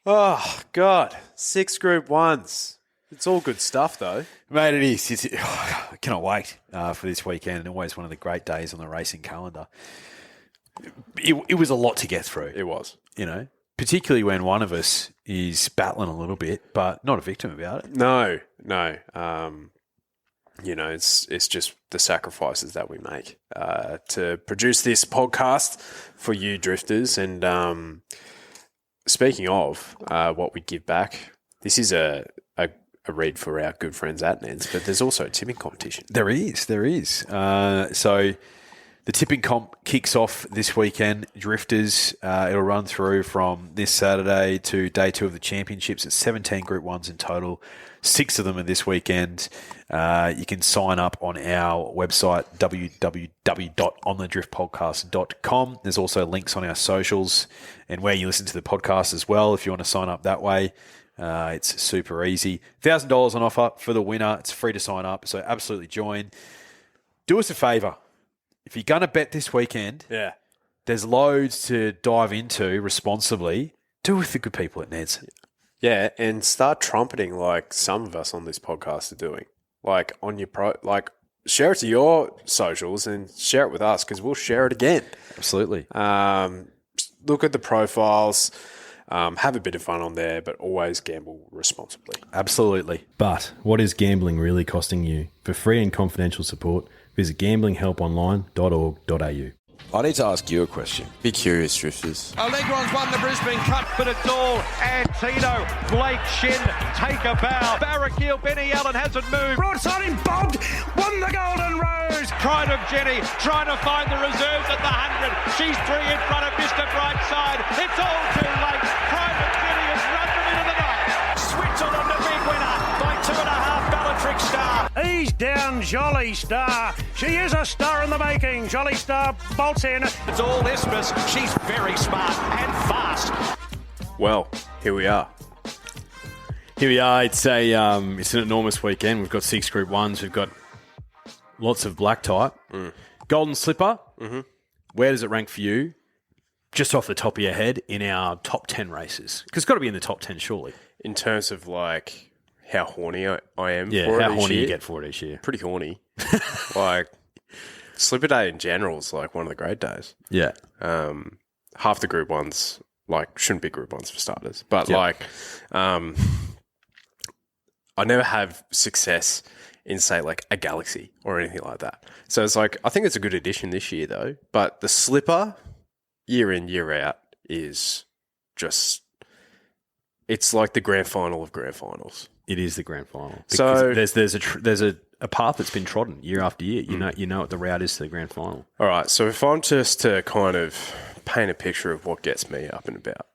Oh, God. 6 Group 1s. It's all good stuff, though. Mate, it is. I cannot wait for this weekend, and always one of the great days on the racing calendar. It was a lot to get through. It was. You know, particularly when one of us is battling a little bit, but not a victim about it. No. It's just the sacrifices that we make to produce this podcast for you drifters. And speaking of what we give back, this is a read for our good friends at Neds, but there's also a tipping competition. There is. So the tipping comp kicks off this weekend. Drifters, it'll run through from this Saturday to day 2 of the championships. It's 17 Group 1s in total. 6 of them are this weekend. You can sign up on our website, www.onthedriftpodcast.com. There's also links on our socials and where you listen to the podcast as well if you want to sign up that way. It's super easy. $1,000 on offer for the winner. It's free to sign up, so absolutely join. Do us a favour. If you're going to bet this weekend, there's loads to dive into responsibly. Do it with the good people at Neds. Yeah, and start trumpeting like some of us on this podcast are doing. Like on your share it to your socials and share it with us because we'll share it again. Absolutely. Look at the profiles. Have a bit of fun on there, but always gamble responsibly. Absolutely. But what is gambling really costing you? For free and confidential support, visit gamblinghelponline.org.au. I need to ask you a question. Be curious, drifters. Allegron's won the Brisbane Cup, but it's all Antino. Blake Shin, take a bow. Barraquil, Benny Allen hasn't moved. Broadside him, bobbed, won the Golden Rose. Pride of Jenny, trying to find the reserves at the 100. She's 3 in front of Mr. Brightside. It's all too late. Pride of Jenny has run them into the night. Switzerland a big winner by 2.5 Bellatrix Star. He's down, Jolly Star. She is a star in the making. Jolly Star bolts in. It's all Isthmus. She's very smart and fast. Well, here we are. It's an enormous weekend. We've got 6 Group 1s. We've got lots of black type. Golden Slipper. Mm-hmm. Where does it rank for you? Just off the top of your head in our top 10 races. Because it's got to be in the top 10, surely. In terms of like how horny I am for it how each horny year. you get for it each year. Pretty horny. Like Slipper Day in general is like one of the great days. Yeah. Half the Group 1s like shouldn't be Group 1s for starters. But I never have success in say like a Galaxy or anything like that. So it's like I think it's a good addition this year though. But the Slipper year in, year out is just it's like the grand final of grand finals. It is the grand final. So there's a path that's been trodden year after year. You know what the route is to the grand final. All right. So if I'm just to kind of paint a picture of what gets me up and about,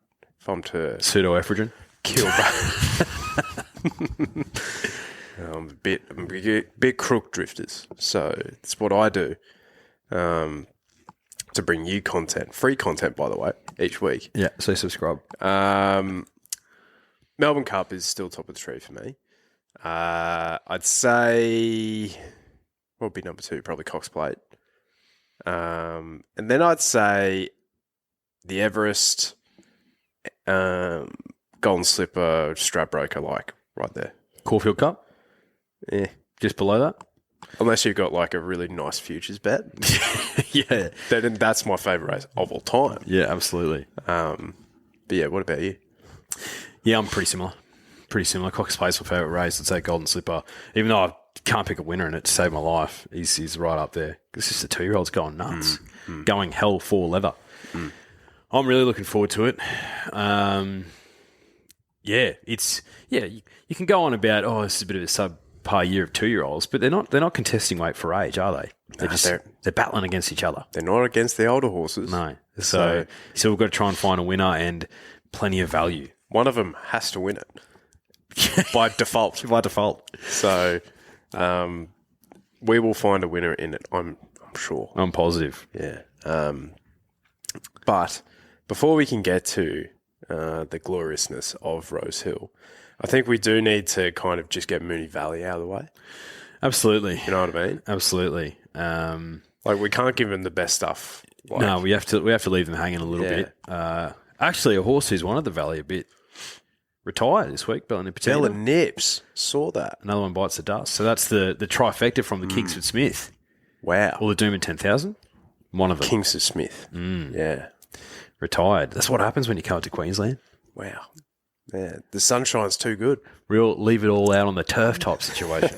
if I'm to Pseudoephedrine, kill I'm a bit crook drifters. So it's what I do to bring you content, free content by the way, each week. Yeah. So subscribe. Melbourne Cup is still top of the tree for me. I'd say what would be number 2? Probably Cox Plate. And then I'd say the Everest, Golden Slipper, Stradbroker, like right there. Caulfield Cup? Yeah. Just below that? Unless you've got like a really nice futures bet. Yeah. Then that's my favourite race of all time. Yeah, absolutely. But yeah, what about you? Yeah, I'm pretty similar. Cox Plate's my favourite race. I'd say Golden Slipper. Even though I can't pick a winner in it to save my life, he's right up there. It's just the 2-year-olds going nuts. Going hell for leather. I'm really looking forward to it. You can go on about, this is a bit of a subpar year of 2-year-olds, but they're not contesting weight for age, are they? They're battling against each other. They're not against the older horses. No. So we've got to try and find a winner and plenty of value. One of them has to win it by default. By default. So we will find a winner in it, I'm sure. I'm positive. Yeah. But before we can get to the gloriousness of Rosehill, I think we do need to kind of just get Moonee Valley out of the way. Absolutely. You know what I mean? Absolutely. Like we can't give them the best stuff. No, we have to leave them hanging a little bit. Actually, a horse who's wanted the Valley a bit Retired this week, Bella Bella Nipotina. Nips. Saw that. Another one bites the dust. So that's the trifecta from the Kingsford Smith. Wow. Or the Doom at 10,000. One of them. Kingsford Smith. Yeah. Retired. That's what happens when you come up to Queensland. Wow. Yeah. The sunshine's too good. Real leave it all out on the turf top situation.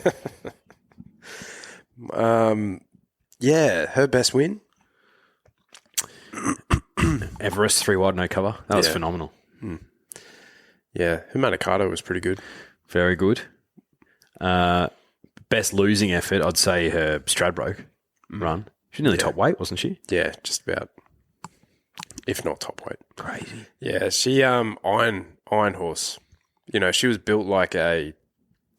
Yeah. Her best win. Everest, 3 wide, no cover. That was phenomenal. Yeah. Her Manikato was pretty good. Very good. Best losing effort, I'd say her Stradbroke run. She was nearly top weight, wasn't she? Yeah. Just about. If not top weight. Crazy. Yeah. She, Iron Horse. You know, she was built like a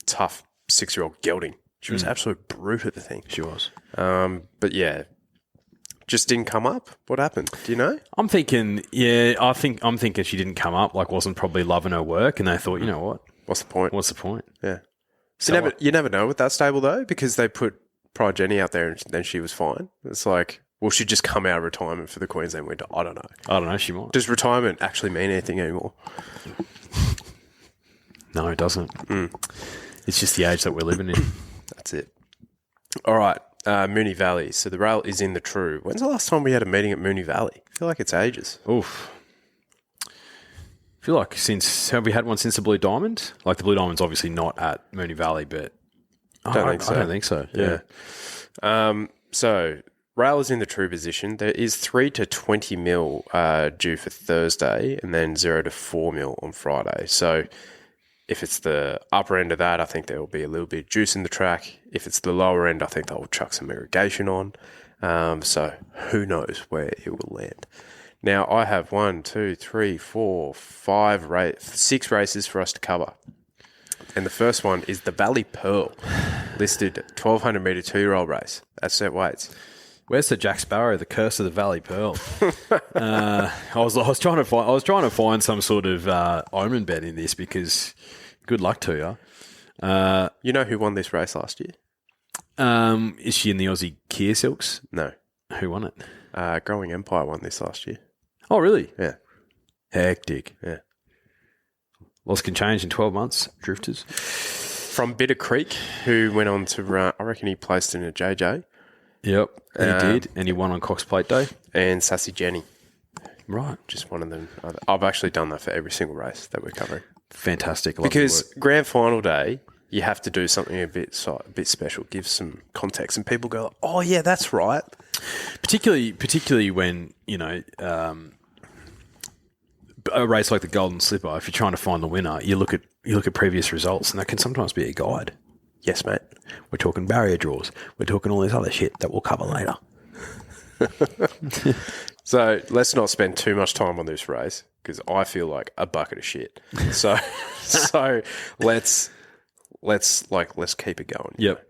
tough 6-year-old gelding. She was absolute brute at the thing. She was. But yeah, just didn't come up. What happened? Do you know? I'm thinking she didn't come up, like wasn't probably loving her work, and they thought, you know what? What's the point? What's the point? Yeah. So You never know with that stable though, because they put Pride Jenny out there and then she was fine. It's like, will she just come out of retirement for the Queensland Winter? I don't know. She might. Does retirement actually mean anything anymore? No, it doesn't. It's just the age that we're living in. That's it. All right. Moonee Valley. So the rail is in the true. When's the last time we had a meeting at Moonee Valley? I feel like it's ages. Oof. I feel like have we had one since the Blue Diamond? Like the Blue Diamond's obviously not at Moonee Valley, but I don't think so. Yeah. So rail is in the true position. There is 3 to 20 mil due for Thursday, and then 0 to 4 mil on Friday. So if it's the upper end of that, I think there will be a little bit of juice in the track. If it's the lower end, I think they'll chuck some irrigation on. So who knows where it will land. Now, I have 6 races for us to cover. And the first one is the Valley Pearl, listed 1,200 metre 2-year-old race at set weights. Where's the Jack Sparrow, the curse of the Valley Pearl? I was trying to find some sort of omen bet in this because good luck to you. You know who won this race last year? Is she in the Aussie Kia Silks? No. Who won it? Growing Empire won this last year. Oh, really? Yeah. Hectic. Yeah. Lots can change in 12 months, drifters. From Bitter Creek, who went on to run, I reckon he placed in a JJ. Yep, he did, and he won on Cox Plate Day. And Sassy Jenny. Right. Just one of them. I've actually done that for every single race that we're covering. Fantastic. Because grand final day, you have to do something a bit special, give some context, and people go, oh, yeah, that's right. Particularly when, you know, a race like the Golden Slipper, if you're trying to find the winner, you look at previous results, and that can sometimes be a guide. Yes, mate. We're talking barrier draws. We're talking all this other shit that we'll cover later. So let's not spend too much time on this race because I feel like a bucket of shit. So let's keep it going. Yep.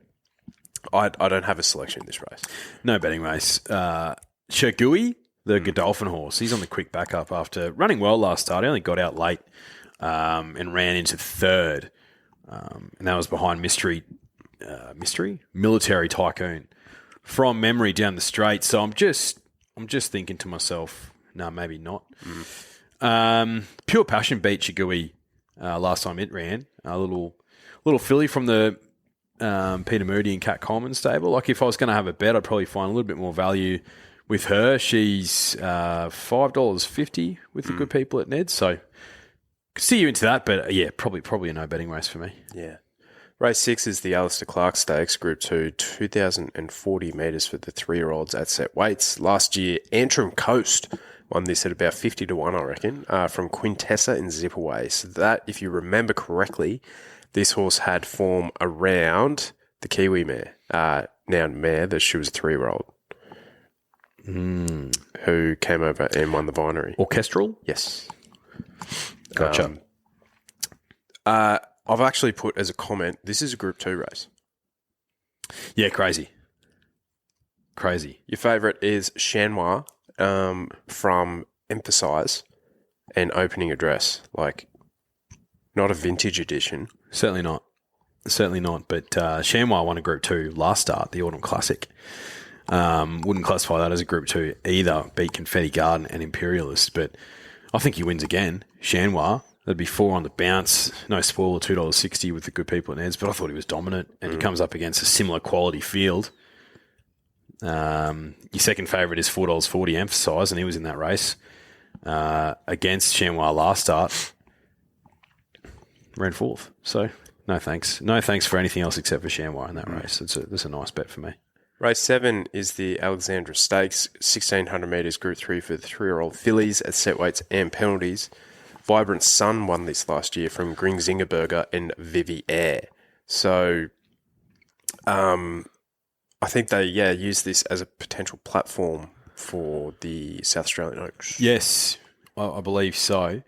I don't have a selection in this race. No betting race. Shagui, the Godolphin horse, he's on the quick backup after running well last start. He only got out late and ran into third. And that was behind Military Tycoon from memory down the straight. So I'm just thinking to myself, no, maybe not. Pure Passion beat Shigui last time it ran. A little filly from the Peter Moody and Kat Coleman stable. Like if I was going to have a bet, I'd probably find a little bit more value with her. She's $5.50 with the good people at Ned. So could see you into that, but yeah, probably a no betting race for me. Yeah. Race 6 is the Alistair Clark Stakes, Group 2, 2,040 metres for the 3-year-olds at set weights. Last year, Antrim Coast won this at about 50 to 1, I reckon, from Quintessa and Zipaway. So that, if you remember correctly, this horse had form around the Kiwi mare, now mare, that she was a 3-year-old, who came over and won the binary. Orchestral? Yes. Gotcha. I've actually put as a comment, this is a Group 2 race. Yeah, crazy. Your favourite is Chanois from Emphasize and Opening Address. Like, not a vintage edition. Certainly not. But Chanois won a Group 2 last start, the Autumn Classic. Wouldn't classify that as a Group 2 either. Beat Confetti Garden and Imperialist, but I think he wins again. Chanois. That'd be 4 on the bounce. No spoiler, $2.60 with the good people at Neds, but I thought he was dominant, and he comes up against a similar quality field. Your second favourite is $4.40 emphasised, and he was in that race against Chamois last start. Ran fourth. So, no thanks. No thanks for anything else except for Chamois in that race. That's a nice bet for me. Race 7 is the Alexandra Stakes, 1,600 metres, Group 3 for the 3-year-old fillies at set weights and penalties. Vibrant Sun won this last year from Gring Zingerberger and Vivi Air. So, I think they, use this as a potential platform for the South Australian Oaks. Yes, I believe so.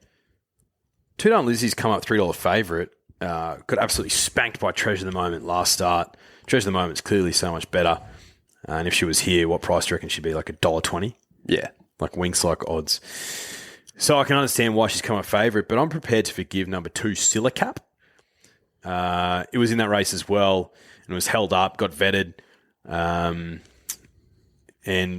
Two Darn Lizzie's come up $3 favourite. Got absolutely spanked by Treasure of the Moment last start. Treasure of the Moment's clearly so much better. And if she was here, what price do you reckon she'd be? Like $1.20? Yeah. Like Winks-like odds. So I can understand why she's come up favourite, but I'm prepared to forgive number 2, Silicap. It was in that race as well, and was held up, got vetted. And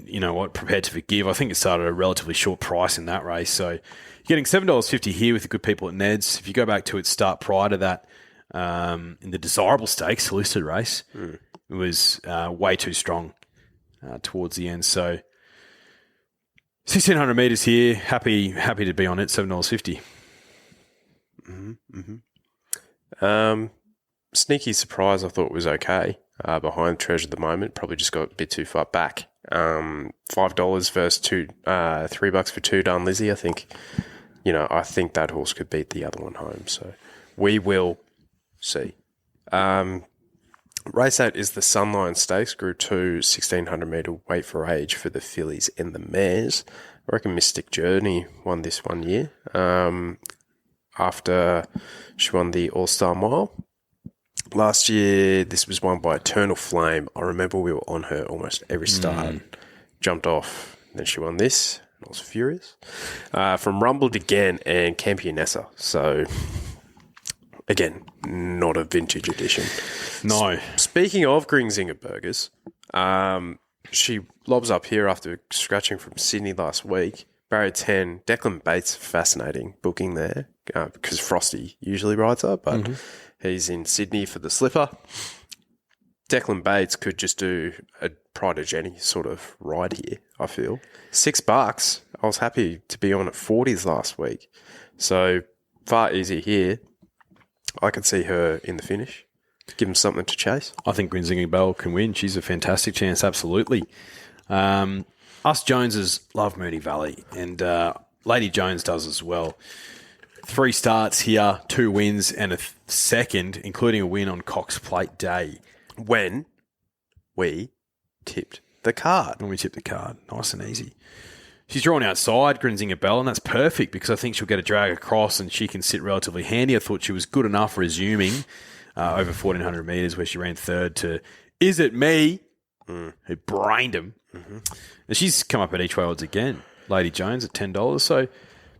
you know what? Prepared to forgive. I think it started at a relatively short price in that race. So you're getting $7.50 here with the good people at Neds. If you go back to its start prior to that, in the Desirable Stakes, listed race, it was way too strong towards the end. So 1,600 metres here. Happy to be on it. $7.50. Sneaky surprise. I thought was okay. Behind Treasure at the Moment, probably just got a bit too far back. $5 versus $3 for Two Darn Lizzie. I think that horse could beat the other one home. So we will see. Race 8 is the Sunline Stakes, Group 2, 1,600 metre weight for age for the fillies and the mares. I reckon Mystic Journey won this one year after she won the All-Star Mile. Last year, this was won by Eternal Flame. I remember we were on her almost every start. Jumped off. Then she won this. I was furious. From Rumbled Again and Campionessa. So, again, not a vintage edition. No. Speaking of Gring Zingerbergers, she lobs up here after scratching from Sydney last week. Barrier 10, Declan Bates, fascinating booking there because Frosty usually rides her, but he's in Sydney for the slipper. Declan Bates could just do a Pride of Jenny sort of ride here, I feel. $6. I was happy to be on at 40s last week. So far easy here. I could see her in the finish. Give him something to chase. I think Grinzingy Bell can win. She's a fantastic chance, absolutely. Us Joneses love Moonee Valley, and Lady Jones does as well. 3 starts here, 2 wins, and a second, including a win on Cox Plate Day. When we tipped the card. Nice and easy. She's drawn outside Grinzinger Bell, and that's perfect because I think she'll get a drag across and she can sit relatively handy. I thought she was good enough resuming over 1,400 metres where she ran third to Is It Me, who brained him. And she's come up at each way odds again. Lady Jones at $10. So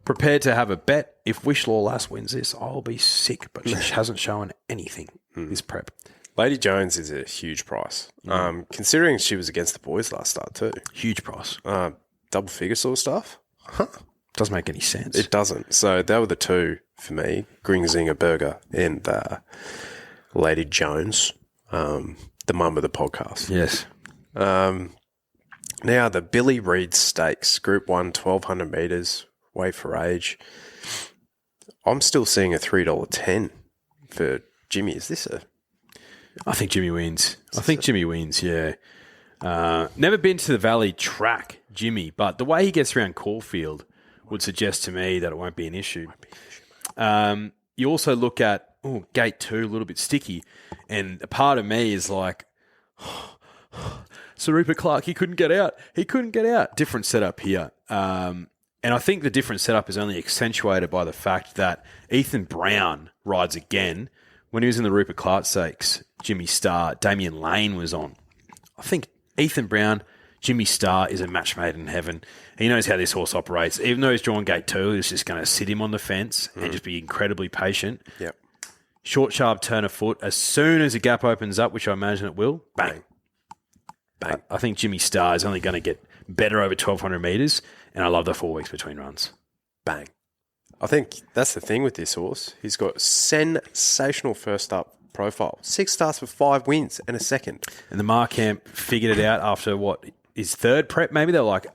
prepared to have a bet. If Wishlaw Lass wins this, I'll be sick, but she hasn't shown anything this prep. Lady Jones is a huge price. Considering she was against the boys last start too. Huge price. Double figure sort of stuff. Doesn't make any sense. It doesn't. So they were the two for me. Grinzinger Burger and Lady Jones, the mum of the podcast. Yes. Now the Billy Reid Stakes, Group 1, 1,200 metres, weight for age. I'm still seeing a $3.10 for Jimmy. Is this a... I think Jimmy wins. Jimmy wins, yeah. Never been to the Valley track, Jimmy, but the way he gets around Caulfield would suggest to me that it won't be an issue. You also look at, gate 2, a little bit sticky, and a part of me is like, Sir Rupert Clark, he couldn't get out. Different setup here. And I think the different setup is only accentuated by the fact that Ethan Brown rides again. When he was in the Rupert Clark Stakes, Jimmy Starr, Damien Lane was on. I think Ethan Brown, Jimmy Starr is a match made in heaven. He knows how this horse operates. Even though he's drawn gate 2, he's just going to sit him on the fence and just be incredibly patient. Yep. Short, sharp turn of foot. As soon as the gap opens up, which I imagine it will, bang. I think Jimmy Starr is only going to get better over 1,200 metres, and I love the 4 weeks between runs. Bang. I think that's the thing with this horse. He's got sensational first up profile. 6 starts with 5 wins and a second. And the Marcamp figured it out after his third prep, maybe? They're like,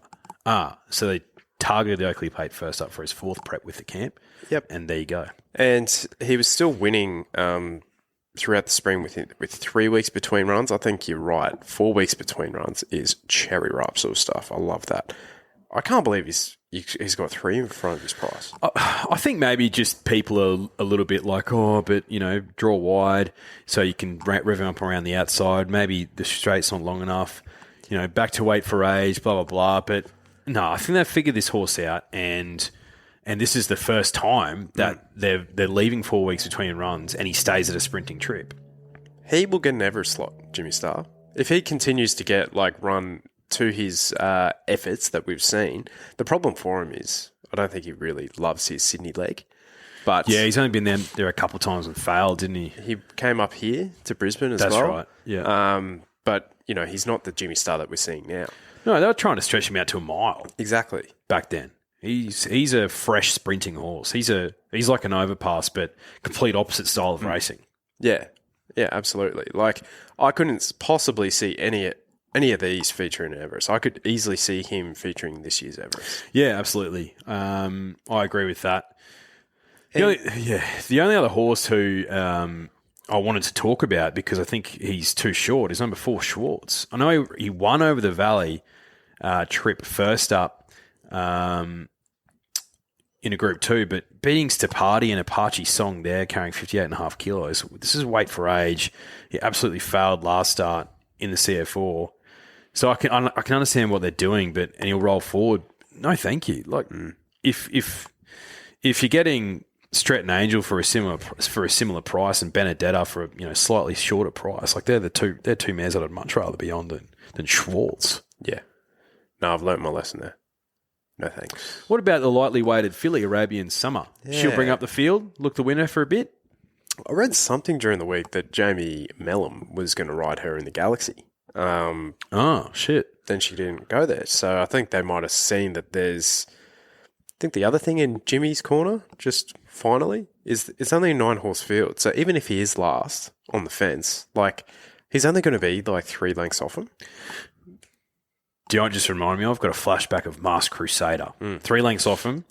so they targeted the Oakley Plate first up for his 4th prep with the camp. Yep. And there you go. And he was still winning throughout the spring with 3 weeks between runs. I think you're right. 4 weeks between runs is cherry ripe sort of stuff. I love that. I can't believe he's got 3 in front of his price. I think maybe just people are a little bit like, but, draw wide so you can rev him up around the outside. Maybe the straight's not long enough. Back to weight for age, blah, blah, blah. But no, I think they've figured this horse out, and this is the first time that they're leaving 4 weeks between runs and he stays at a sprinting trip. He will get an Everest slot, Jimmy Starr. If he continues to get run to his efforts that we've seen, the problem for him is I don't think he really loves his Sydney leg. But yeah, he's only been there a couple of times and failed, didn't he? He came up here to Brisbane as well. That's right, yeah. But, he's not the Jimmy Starr that we're seeing now. No, they were trying to stretch him out to a mile. Exactly. Back then. He's a fresh sprinting horse. He's like an overpass, but complete opposite style of racing. Yeah. Yeah, absolutely. I couldn't possibly see any of these featuring Everest. I could easily see him featuring this year's Everest. Yeah, absolutely. I agree with that. The only other horse who I wanted to talk about, because I think he's too short, is number 4, Schwartz. I know he won over the Valley trip first up in a Group 2, but beating Stapati and Apache Song there, carrying 58.5 kilos. This is weight for age. He absolutely failed last start in the CF4. So I can understand what they're doing, and he'll roll forward. No, thank you. If you're getting Stretton Angel for a similar price and Benedetta for a slightly shorter price, they're two mares that I'd much rather be on than Schwartz. Yeah. No, I've learnt my lesson there. No thanks. What about the lightly weighted filly, Arabian Summer? Yeah. She'll bring up the field, look the winner for a bit. I read something during the week that Jamie Mellum was going to ride her in the Galaxy. Shit. Then she didn't go there. So I think they might have seen that there's... I think the other thing in Jimmy's corner, just finally, is it's only a 9-horse field. So even if he is last on the fence, he's only going to be 3 lengths off him. Do you know what just remind me of? I've got a flashback of Masked Crusader. 3 lengths off him,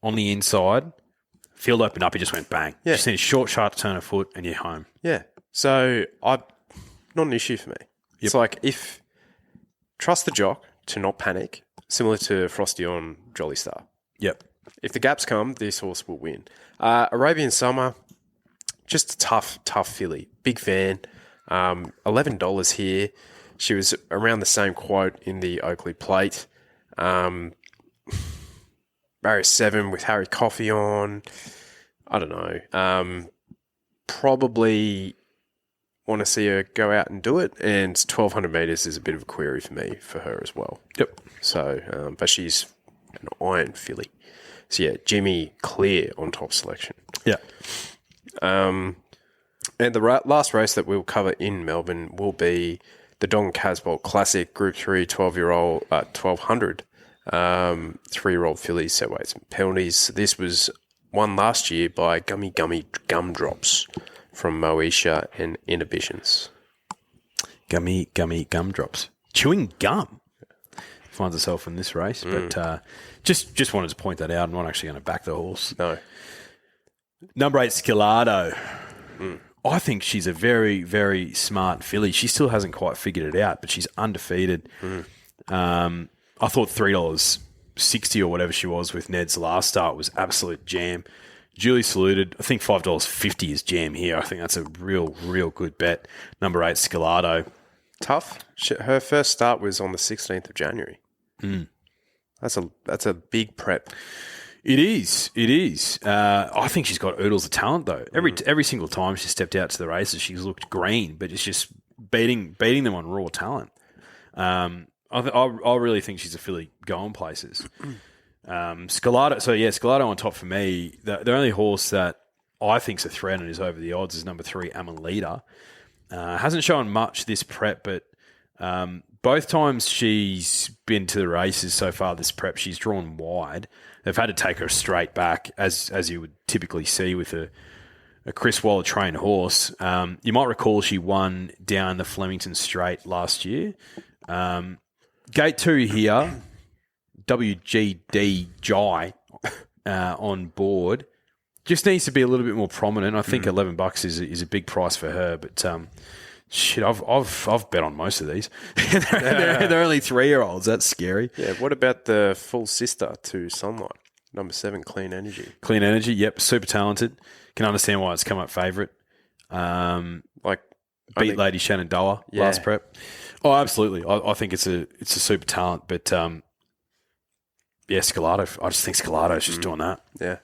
on the inside, field opened up, he just went bang. Yeah. Just need a short, sharp turn of foot and you're home. Yeah. So not an issue for me. Yep. It's trust the jock to not panic, similar to Frosty on Jolly Star. Yep. If the gaps come, this horse will win. Arabian Summer, just a tough filly. Big fan. $11 here. She was around the same quote in the Oakley Plate. Barrier 7 with Harry Coffey on. I don't know. Probably want to see her go out and do it. And 1,200 metres is a bit of a query for me for her as well. Yep. So, but she's an iron filly. So, yeah, Jimmy clear on top selection. Yeah. And the last race that we'll cover in Melbourne will be the Don Casbolt Classic Group 3 12-year-old, 1,200 3-year-old fillies, set weights and penalties. This was won last year by Gummy Gumdrops from Moesha and Inhibitions. Gummy Gumdrops. Chewing gum. Finds herself in this race, but just wanted to point that out. I'm not actually going to back the horse. No. Number 8, Scalado. I think she's a very, very smart filly. She still hasn't quite figured it out, but she's undefeated. I thought $3.60 or whatever she was with Ned's last start was absolute jam. Duly saluted. I think $5.50 is jam here. I think that's a real, real good bet. Number 8, Scalado. Tough. Her first start was on the 16th of January. That's a big prep. It is. I think she's got oodles of talent, though. Every single time she stepped out to the races, she's looked green, but it's just beating them on raw talent. I really think she's a filly going places. Scalado. So yeah, Scalado on top for me. The only horse that I think's a threat and is over the odds is number 3, Amelita. Hasn't shown much this prep, but both times she's been to the races so far this prep, she's drawn wide. They've had to take her straight back, as you would typically see with a Chris Waller trained horse. You might recall she won down the Flemington Straight last year. Gate 2 here, WGD Jai on board. Just needs to be a little bit more prominent. I think $11 is a big price for her, but shit, I've bet on most of these. they're only 3-year-olds. That's scary. Yeah. What about the full sister to Sunlight? Number 7, Clean Energy. Clean Energy, yep, super talented. Can understand why it's come up favourite. Beat Lady Shenandoah last prep. Oh, absolutely. I think it's a super talent, but Scalado. I just think Scalado's just doing that. Yeah.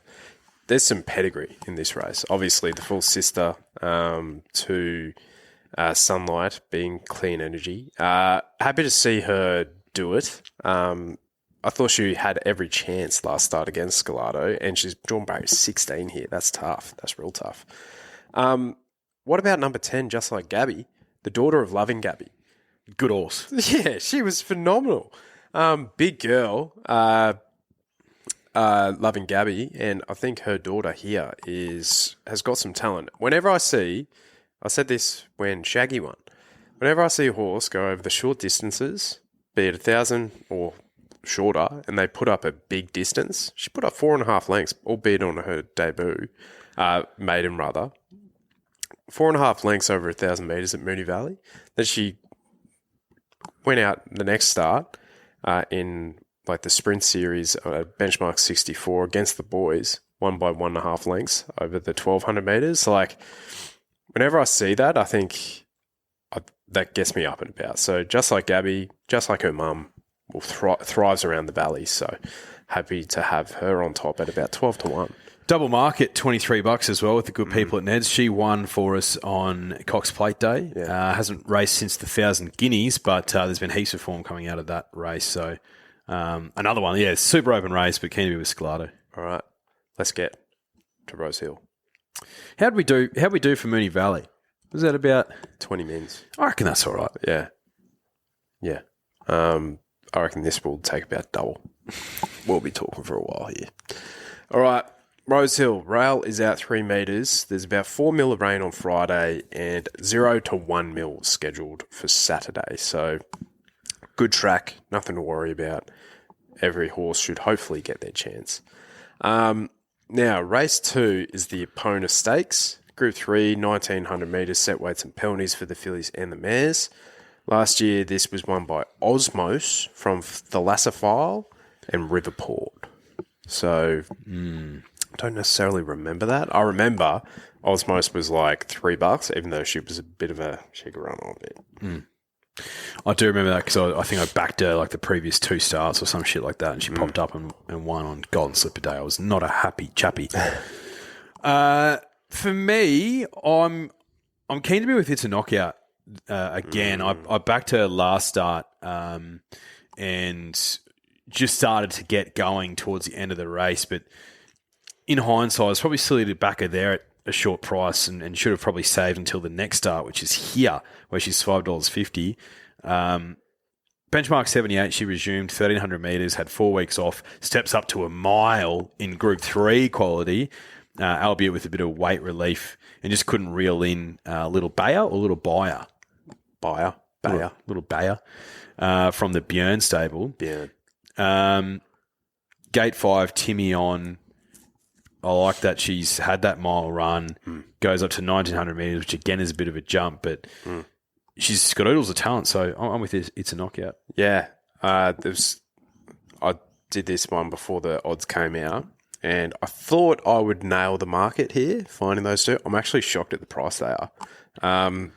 There's some pedigree in this race. Obviously, the full sister to Sunlight being Clean Energy. Happy to see her do it. I thought she had every chance last start against Scalado, and she's drawn barrier 16 here. That's tough. That's real tough. What about number 10, Just Like Gabby, the daughter of Loving Gabby? Good horse. Yeah, she was phenomenal. Big girl, Loving Gabby, and I think her daughter here has got some talent. Whenever I said this when Shaggy won, whenever I see a horse go over the short distances, be it 1,000 or shorter, and they put up a big distance, she put up 4.5 lengths, albeit on her debut, maiden rather, 4.5 lengths over 1,000 metres at Moonee Valley. Then she went out the next start in like the sprint series benchmark 64 against the boys, won by 1.5 lengths over the 1,200 metres. Like, whenever I see that, I think that gets me up and about. So Just Like Gabby, just like her mum, thrives around the valley. So happy to have her on top at about 12-1. Double market, $23 as well with the good people at Ned's. She won for us on Cox Plate Day. Yeah. Hasn't raced since the 1,000 Guineas, but there's been heaps of form coming out of that race. So another one, yeah, super open race, but keen to be with Scalado. All right, let's get to Rosehill. How'd we do for Moonee Valley? Was that about 20 mins? I reckon that's all right. Yeah. I reckon this will take about double. We'll be talking for a while here. All right. Rosehill, rail is out 3 metres. There's about 4 mil of rain on Friday and 0 to 1 mil scheduled for Saturday. So good track, nothing to worry about. Every horse should hopefully get their chance. Now, race 2 is the Epona Stakes. Group 3, 1,900 metres, set weights and penalties for the fillies and the mares. Last year, this was won by Osmos from Thalassophile and Riverport. So, don't necessarily remember that. I remember Osmos was like $3, even though she was a bit of a, she could run on a bit. I do remember that because I think I backed her like the previous 2 starts or some shit like that, and she popped up and won on Golden Slipper Day. I was not a happy chappy. For me, I'm keen to be with It's a Knockout again. I backed her last start and just started to get going towards the end of the race, but in hindsight, it's probably silly to back her there at a short price and should have probably saved until the next start, which is here, where she's $5.50. Benchmark 78, she resumed 1,300 metres, had 4 weeks off, steps up to a mile in Group 3 quality, albeit with a bit of weight relief, and just couldn't reel in Little Bayer or Little Bayer? Bayer. Little Bayer from the Björn stable. Björn. Gate 5, Timmy on. I like that she's had that mile run, goes up to 1,900 metres, which again is a bit of a jump, but she's got oodles of talent, so I'm with this. It's a Knockout. Yeah. I did this one before the odds came out, and I thought I would nail the market here, finding those two. I'm actually shocked at the price they are.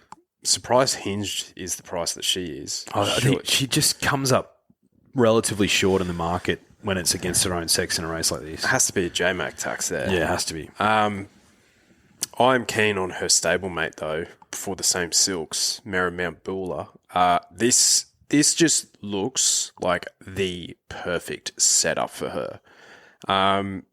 Surprised Hinged is the price that she is. I think she just comes up relatively short in the market when it's against her own sex in a race like this. It has to be a JMac tax there. Yeah, it has to be. I'm keen on her stablemate, though, for the same silks, Merrimount Buller. This just looks like the perfect setup for her.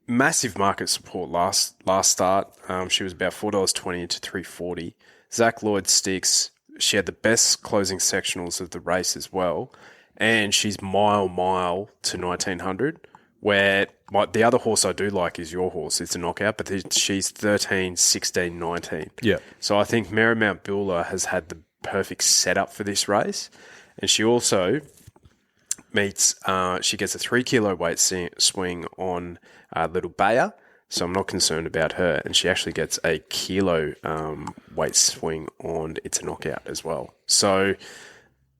Massive market support last start. She was about $4.20 to $3.40. Zach Lloyd sticks. she had the best closing sectionals of the race as well. And she's mile to 1900, where the other horse I do like is your horse. It's a knockout, but she's 13, 16, 19. Yeah. So I think Marymount Buller has had the perfect setup for this race. And she also meets, she gets a 3 kilo weight swing on Little Bayer. So I'm not concerned about her. And she actually gets a kilo weight swing on It's a Knockout as well. So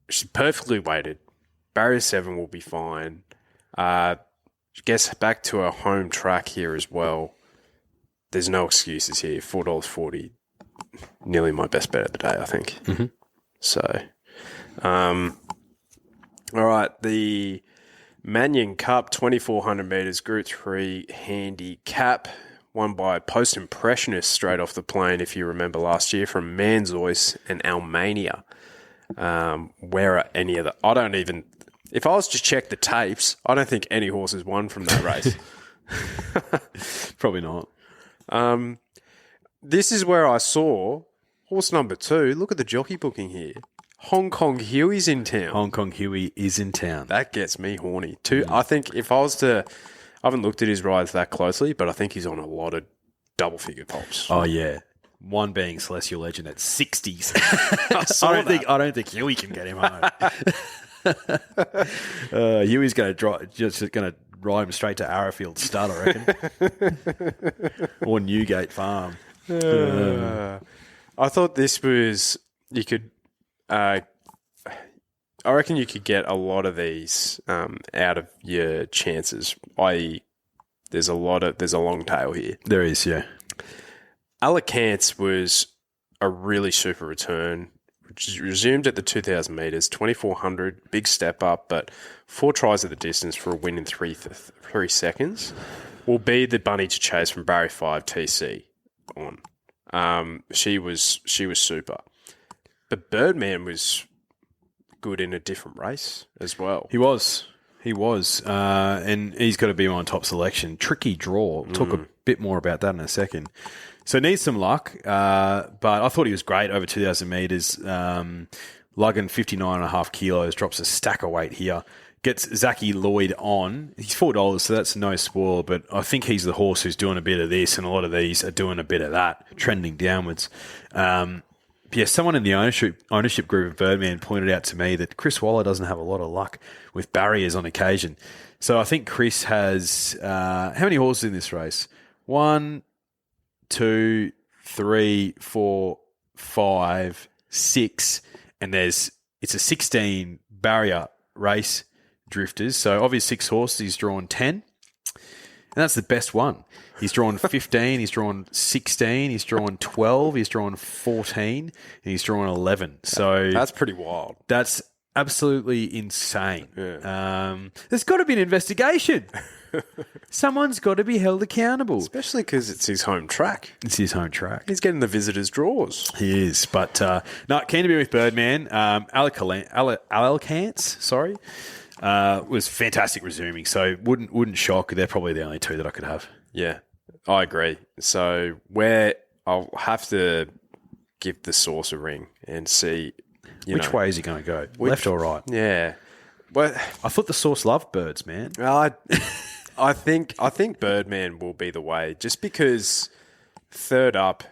she's perfectly weighted. Barrier 7 will be fine. She gets back to her home track here as well. There's no excuses here. $4.40, nearly my best bet of the day, I think. Mm-hmm. So, all right, the Mannion Cup, 2,400 metres, Group 3 handicap, won by Post Impressionist straight off the plane, if you remember last year, from Manzois and Almania. Where are any of the... I don't even... If I was to check the tapes, I don't think any horses won from that race. Probably not. This is where I saw horse number 2. Look at the jockey booking here. Hong Kong Huey's in town. Hong Kong Huey is in town. That gets me horny. I think if I was to... I haven't looked at his rides that closely, but I think he's on a lot of double-figure pops. Oh, yeah. One being Celestial Legend at 60s. I don't think Huey can get him home. Huey's going to ride him straight to Arrowfield Stud, I reckon, or Newgate Farm. I thought this was I reckon you could get a lot of these out of your chances. I.e., there's a long tail here. There is, yeah. Alicante was a really super return. Resumed at the 2,000 metres, 2,400, big step up, but 4 tries at the distance for a win in 3 seconds. Will be the bunny to chase from Barrier 5 TC on. She was super. But Birdman was good in a different race as well. He was. And he's got to be my top selection. Tricky draw. We'll talk a bit more about that in a second. So needs some luck, but I thought he was great over 2,000 metres. Lugging 59.5 kilos, drops a stack of weight here. Gets Zachy Lloyd on. He's $4, so that's no spoil, but I think he's the horse who's doing a bit of this, and a lot of these are doing a bit of that, trending downwards. Someone in the ownership group of Birdman pointed out to me that Chris Waller doesn't have a lot of luck with barriers on occasion. So I think Chris has... how many horses in this race? 1, 2, 3, 4, 5, 6, and it's a 16 barrier race drifters. So of his 6 horses, he's drawn 10, and that's the best one. He's drawn 15, he's drawn 16, he's drawn 12, he's drawn 14, and he's drawn 11. So that's pretty wild. That's absolutely insane. Yeah. There's got to be an investigation. Someone's got to be held accountable. Especially because it's his home track. It's his home track. He's getting the visitors' draws. He is. But, keen to be with Birdman. Alicante, was fantastic resuming. So wouldn't shock. They're probably the only 2 that I could have. Yeah, I agree. So where I'll have to give the source a ring and see... Which way is he going to go? Left or right? Yeah. But I thought the source loved birds, man. I think Birdman will be the way, just because third up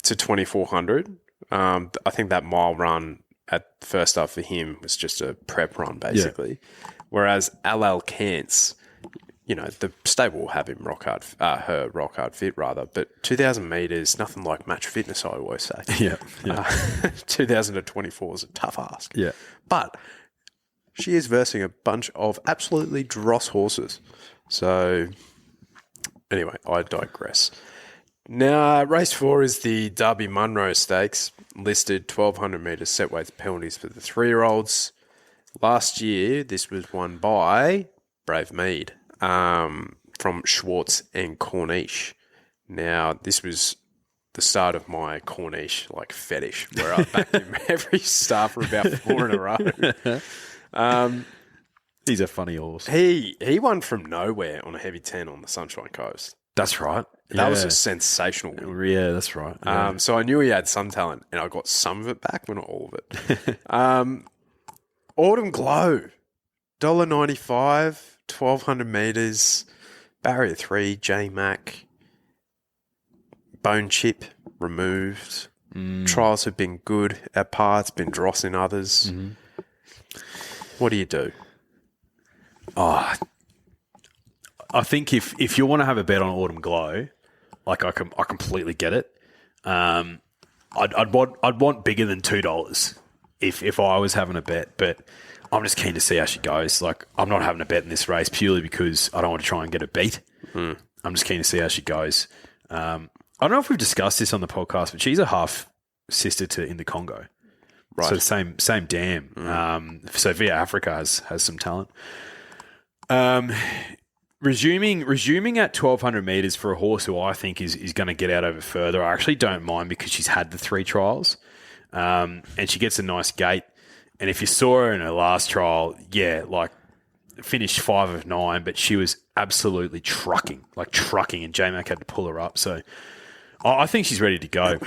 to 2,400. I think that mile run at first up for him was just a prep run, basically. Yeah. Whereas Alicante, the stable will have him her rock hard fit rather. But 2,000 metres, nothing like match fitness, I always say. Yeah. 2024 is a tough ask. Yeah. But she is versing a bunch of absolutely dross horses. So, anyway, I digress. Now, race 4 is the Derby Munro Stakes, listed 1,200 metres set weights penalties for the 3-year-olds. Last year, this was won by Brave Mead from Schwartz and Corniche. Now, this was the start of my Corniche fetish, where I backed him every start for about 4 in a row. He's a funny horse. He won from nowhere on a heavy 10 on the Sunshine Coast. That's right. That was a sensational win. Yeah, that's right. Yeah. So I knew he had some talent, and I got some of it back, but not all of it. Autumn Glow, $1.95, 1,200 metres, barrier 3, J Mac, bone chip removed. Trials have been good at parts, been dross in others. What do you do? I think if you want to have a bet on Autumn Glow, like I completely get it. I'd want bigger than $2 if I was having a bet, but I'm just keen to see how she goes. Like, I'm not having a bet in this race purely because I don't want to try and get a beat. I'm just keen to see how she goes. I don't know if we've discussed this on the podcast, but she's a half sister to In the Congo. Right. So the same dam. So Via Africa has some talent. Resuming at 1,200 metres for a horse who I think is going to get out over further, I actually don't mind because she's had the 3 trials, and she gets a nice gait. And if you saw her in her last trial, finished 5 of 9, but she was absolutely trucking, and J-Mac had to pull her up. So I think she's ready to go.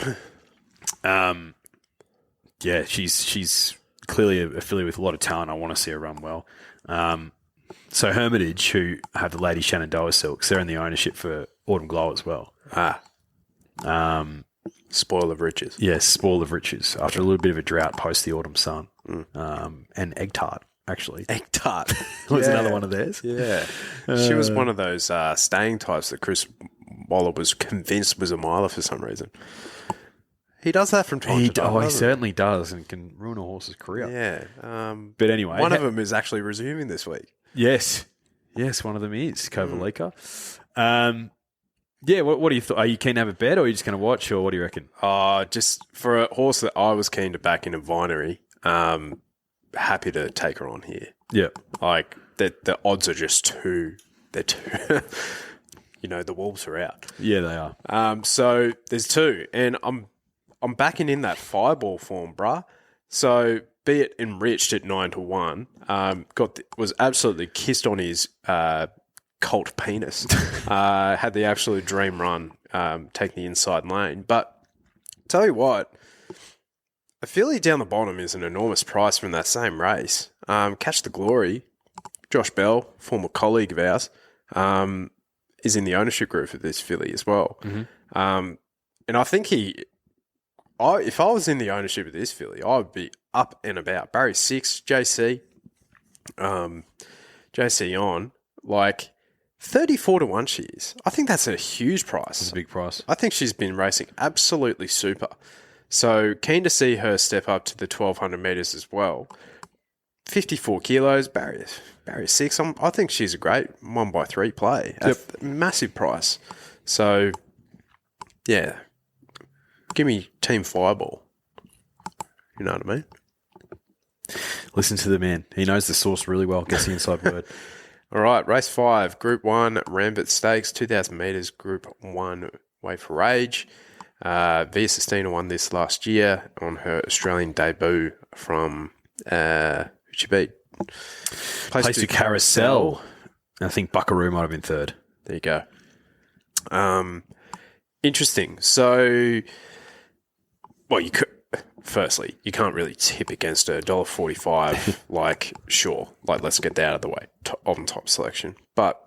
She's clearly a filly with a lot of talent. I want to see her run well. So Hermitage, who have the Lady Shenandoah Silks, they're in the ownership for Autumn Glow as well. Spoil of riches. Yes, spoil of riches. After a little bit of a drought post the autumn sun. And Egg Tart, actually. Egg Tart. was another one of theirs. Yeah. She was one of those staying types that Chris Waller was convinced was a miler for some reason. He does that from time to time. He certainly does, and can ruin a horse's career. Yeah. But anyway. One of them is actually resuming this week. Yes, one of them is Kovalika. What do you thought? Are you keen to have a bet, or are you just going to watch, or what do you reckon? Just for a horse that I was keen to back in a vinery, happy to take her on here. Yeah. Like, the odds are just too... They're too... the Wolves are out. Yeah, they are. So there's 2, and I'm backing in that Fireball form, bruh. So... Be it enriched at 9-1, was absolutely kissed on his cult penis. Had the absolute dream run, taking the inside lane. But tell you what, a filly down the bottom is an enormous price from that same race. Catch the Glory, Josh Bell, former colleague of ours, is in the ownership group of this filly as well. And I think if I was in the ownership of this filly, I would be up and about. Barry 6, JC on, 34-1 she is. I think that's a huge price. That's a big price. I think she's been racing absolutely super. So keen to see her step up to the 1,200 metres as well. 54 kilos, barrier 6. I think she's a great 1x3 play. Yep. Massive price. So, yeah. Give me Team Fireball. You know what I mean? Listen to the man. He knows the source really well. Gets the inside word. All right, race 5, Group 1, Rambit Stakes, 2,000 metres, Group 1, Way for Rage. Via Sistina won this last year on her Australian debut from, who'd she beat? Place to Carousel. I think Buckaroo might have been 3rd. There you go. Interesting. So, well, firstly, you can't really tip against her. $1.45, sure. Let's get that out of the way. On top selection. But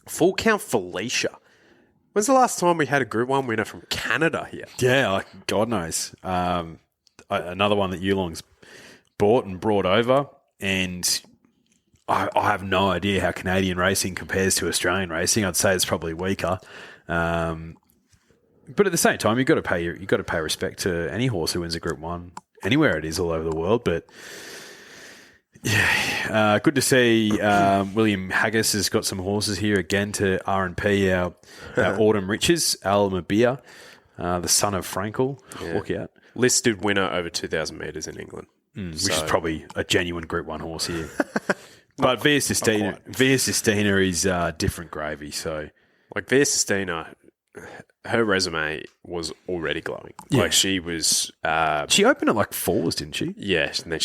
full count Felicia. When's the last time we had a Group 1 winner from Canada here? Yeah, God knows. Another one that Yulong's bought and brought over, and I have no idea how Canadian racing compares to Australian racing. I'd say it's probably weaker. But at the same time, you've got to pay respect to any horse who wins a Group 1, anywhere it is all over the world. But yeah, good to see William Haggis has got some horses here again to R&P, our Autumn Riches, Al Mabia, the son of Frankel. Yeah. Look out. Listed winner over 2,000 metres in England. Which is probably a genuine Group 1 horse here. But Via Sistina is different gravy. So, Via Sistina, her resume was already glowing. Yeah. She was... she opened at 4s, didn't she? Yeah, and then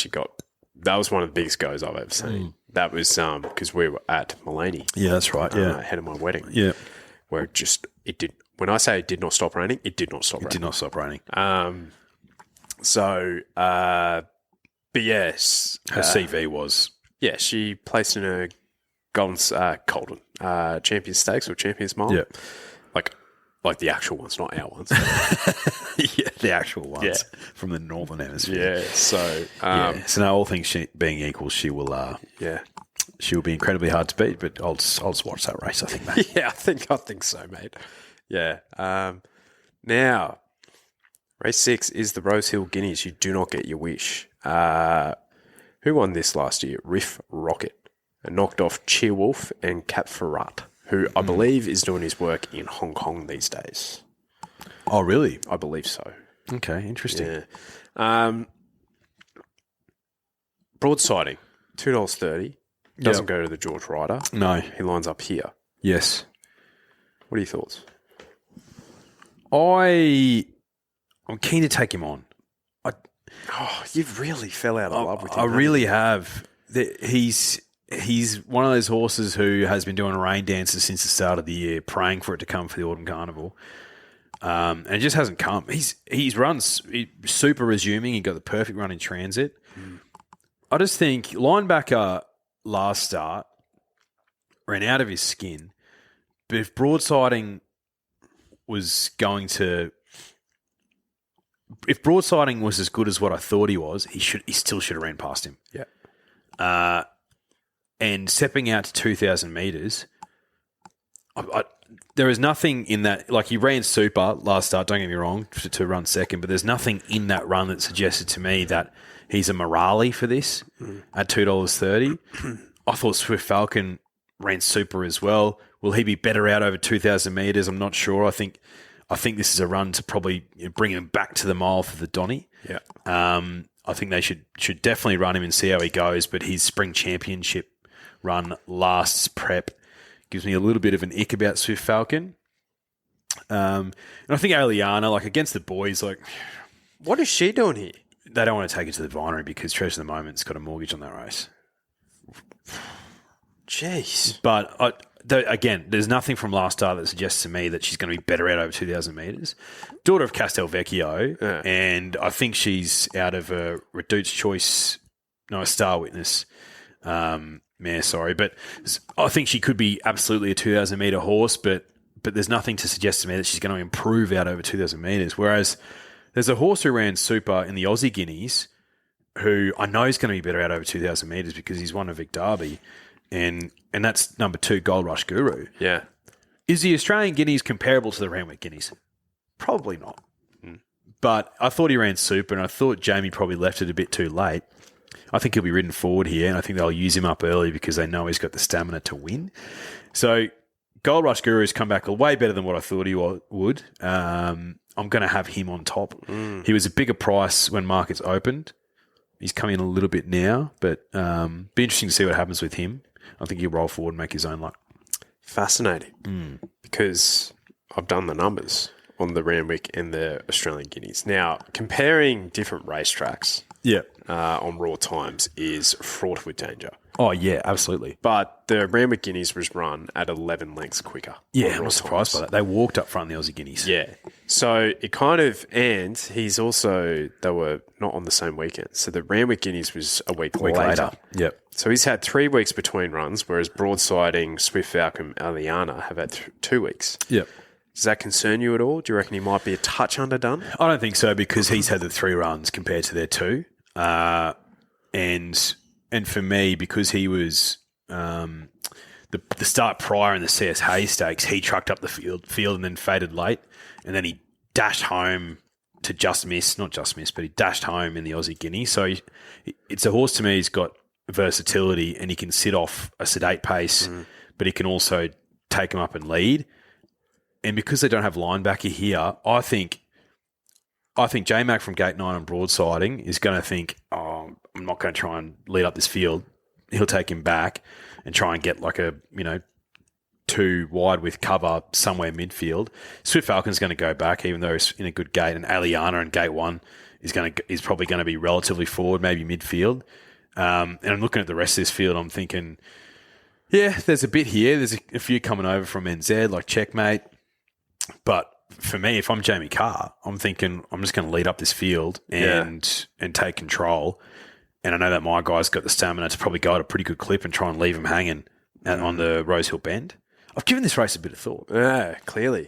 that was one of the biggest goes I've ever seen. That was because we were at Moonee. Yeah, that's right. Yeah. Ahead of my wedding. Yeah. where it did. When I say it did not stop raining, it did not stop raining. It did not stop raining. But yes, Her CV was yeah, she placed in a golden Champions Stakes or Champions Mile. Yeah. Like the actual ones, not our ones. yeah, the actual ones Yeah. from the Northern Hemisphere. Yeah. So So now, all things being equal, she will be incredibly hard to beat. But I'll just watch that race. I think, mate. Yeah, I think so, mate. Yeah. Now, race 6 is the Rosehill Guineas. You do not get your wish. Who won this last year? Riff Rocket, and knocked off Cheerwolf and Cap Ferrat, who I believe is doing his work in Hong Kong these days. Oh, really? I believe so. Okay, interesting. Yeah. Broadsiding, $2.30. Doesn't go to the George Ryder. No. He lines up here. Yes. What are your thoughts? I'm keen to take him on. Oh, you really fell out of love with him. I really have. He's one of those horses who has been doing rain dances since the start of the year, praying for it to come for the Autumn Carnival. And it just hasn't come. He's run super resuming. He got the perfect run in transit. I just think linebacker last start ran out of his skin. But if broadsiding was as good as what I thought he was, he still should have ran past him. Yeah. And stepping out to 2,000 metres, there is nothing in that. Like, he ran super last start, don't get me wrong, to run second, but there's nothing in that run that suggested to me that he's a morale for this at $2.30. I thought Swift Falcon ran super as well. Will he be better out over 2,000 metres? I'm not sure. I think this is a run to probably bring him back to the mile for the Donny. Yeah. I think they should definitely run him and see how he goes, but his spring championship run last prep gives me a little bit of an ick about Swift Falcon. And I think Aliana, like, against the boys, like, What is she doing here? they don't want to take it to the Vinery because Treasure of the Moment's got a mortgage on that race. Jeez. But again, there's nothing from last start that suggests to me that she's going to be better out over 2,000 metres. Daughter of Castelvecchio, and I think she's out of a Reduced Choice, a Star Witness mare, sorry. But I think she could be absolutely a 2,000 metre horse, but there's nothing to suggest to me that she's going to improve out over 2,000 metres. Whereas there's a horse who ran super in the Aussie Guineas who I know is going to be better out over 2,000 metres because he's won a Vic Derby. And that's number 2, Gold Rush Guru. Yeah. Is the Australian Guineas comparable to the Randwick Guineas? Probably not. But I thought he ran super, and I thought Jamie probably left it a bit too late. I think he'll be ridden forward here, and I think they'll use him up early because they know he's got the stamina to win. So Gold Rush Guru's come back way better than what I thought he would. I'm going to have him on top. He was a bigger price when markets opened. He's coming in a little bit now, but be interesting to see what happens with him. I think he'll roll forward and make his own luck. Fascinating. Because I've done the numbers on the Randwick and the Australian Guineas. Now, comparing different racetracks on raw times is fraught with danger. Oh, yeah, absolutely. But the Randwick Guineas was run at 11 lengths quicker. Yeah, I'm surprised by that. They walked up front in the Aussie Guineas. Yeah. So it kind of, and they were not on the same weekend. So the Randwick Guineas was a week later. Yep. So he's had 3 weeks between runs, whereas Broadsiding, Swift Falcon, Aliana have had 2 weeks. Yep. Does that concern you at all? Do you reckon he might be a touch underdone? I don't think so because he's had the 3 runs compared to their 2. And for me, because he was the start prior in the CS Hayes Stakes, he trucked up the field and then faded late. And then he dashed home to but he dashed home in the Aussie Guinea. So it's a horse to me, he's got versatility and he can sit off a sedate pace, but he can also take him up and lead. And because they don't have linebacker here, I think J-Mac from Gate 9 on Broadsiding is going to think, I'm not going to try and lead up this field. He'll take him back and try and get like a, 2 wide with cover somewhere midfield. Swift Falcon's going to go back, even though he's in a good gate, and Aliana in Gate 1 is probably going to be relatively forward, maybe midfield. And I'm looking at the rest of this field, I'm thinking, Yeah, there's a bit here. There's a few coming over from NZ, like Checkmate. But for me, if I'm Jamie Carr, I'm thinking I'm just going to lead up this field and take control. And I know that my guy's got the stamina to probably go at a pretty good clip and try and leave him hanging on the Rosehill bend. I've given this race a bit of thought. Yeah, clearly.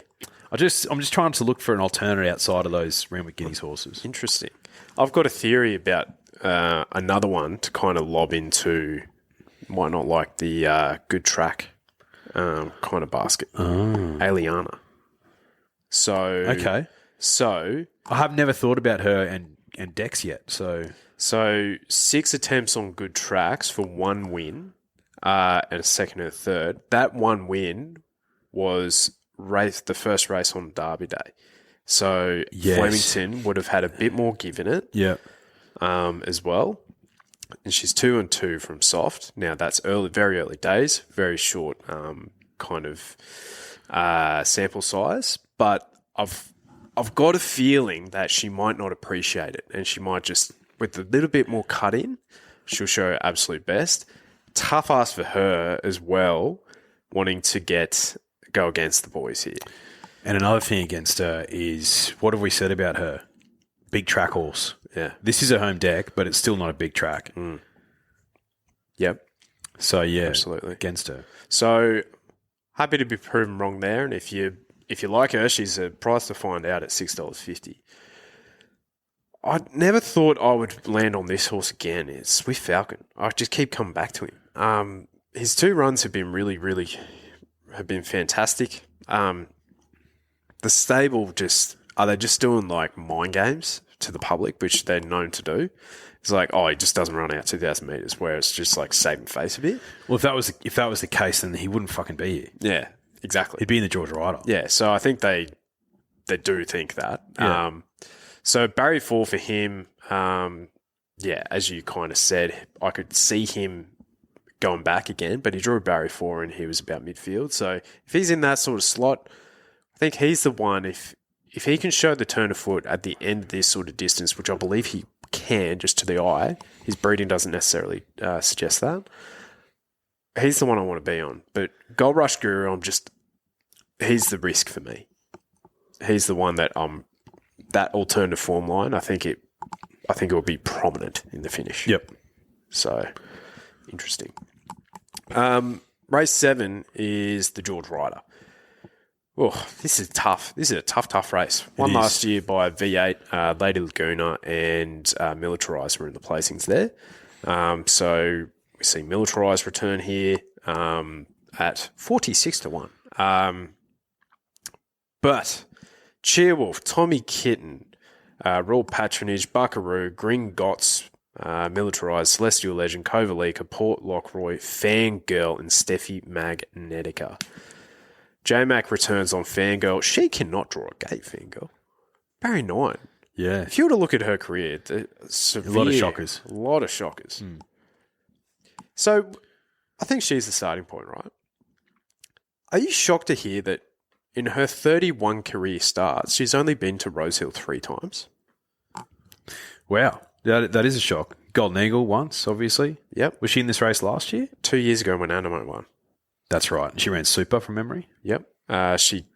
I'm just trying to look for an alternate outside of those Randwick Guineas horses. Interesting. I've got a theory about another one to kind of lob into, might not like the good track kind of basket. Aliana. So I have never thought about her and Dex yet. So 6 attempts on good tracks for 1 win and a second and a third. That 1 win was the first race on Derby Day. So Flemington would have had a bit more give in it as well. And she's 2-2 from soft. Now, that's very early days, very short kind of sample size. But I've got a feeling that she might not appreciate it, and she might just, with a little bit more cut in, she'll show her absolute best. Tough ask for her as well, wanting to go against the boys here. And another thing against her is, what have we said about her? Big track horse. Yeah. This is a home deck, but it's still not a big track. Yep. So, yeah, absolutely against her. So, happy to be proven wrong there. And if you like her, she's a price to find out at $6.50. I never thought I would land on this horse again. It's Swift Falcon. I just keep coming back to him. His 2 runs have been really have been fantastic. The stable are they just doing like mind games to the public, which they're known to do? It's like, he just doesn't run out 2,000 metres, where it's just like saving face a bit. Well, if that was the case, then he wouldn't fucking be here. Yeah, exactly. He'd be in the George Ryder. Yeah, so I think they do think that. Yeah. So Barry 4 for him. As you kind of said, I could see him going back again, but he drew a Barry 4 and he was about midfield. So if he's in that sort of slot, I think he's the one. If he can show the turn of foot at the end of this sort of distance, which I believe he can just to the eye, his breeding doesn't necessarily suggest that, he's the one I want to be on. But Gold Rush Guru, he's the risk for me. He's the one that that alternative form line, I think it will be prominent in the finish. Yep. So, interesting. Race 7 is the George Ryder. Oh, this is tough. This is a tough race. Won last year by V8, Lady Laguna and Militarized were in the placings there. So we see Militarized return here at 46-1. But Cheerwolf, Tommy Kitten, Royal Patronage, Buckaroo, Gringotts, Militarized, Celestial Legend, Kovalika, Port Lockroy, Fangirl, and Steffi Magnetica. J-Mac returns on Fangirl. She cannot draw a gate, Fangirl. Barry 9. Yeah. If you were to look at her career, severe, a lot of shockers. A lot of shockers. So I think she's the starting point, right? Are you shocked to hear that in her 31 career starts, she's only been to Rosehill 3 times? Wow. That is a shock. Golden Eagle once, obviously. Yep. Was she in this race last year? 2 years ago when Animo won. That's right. She ran super from memory. Yep. She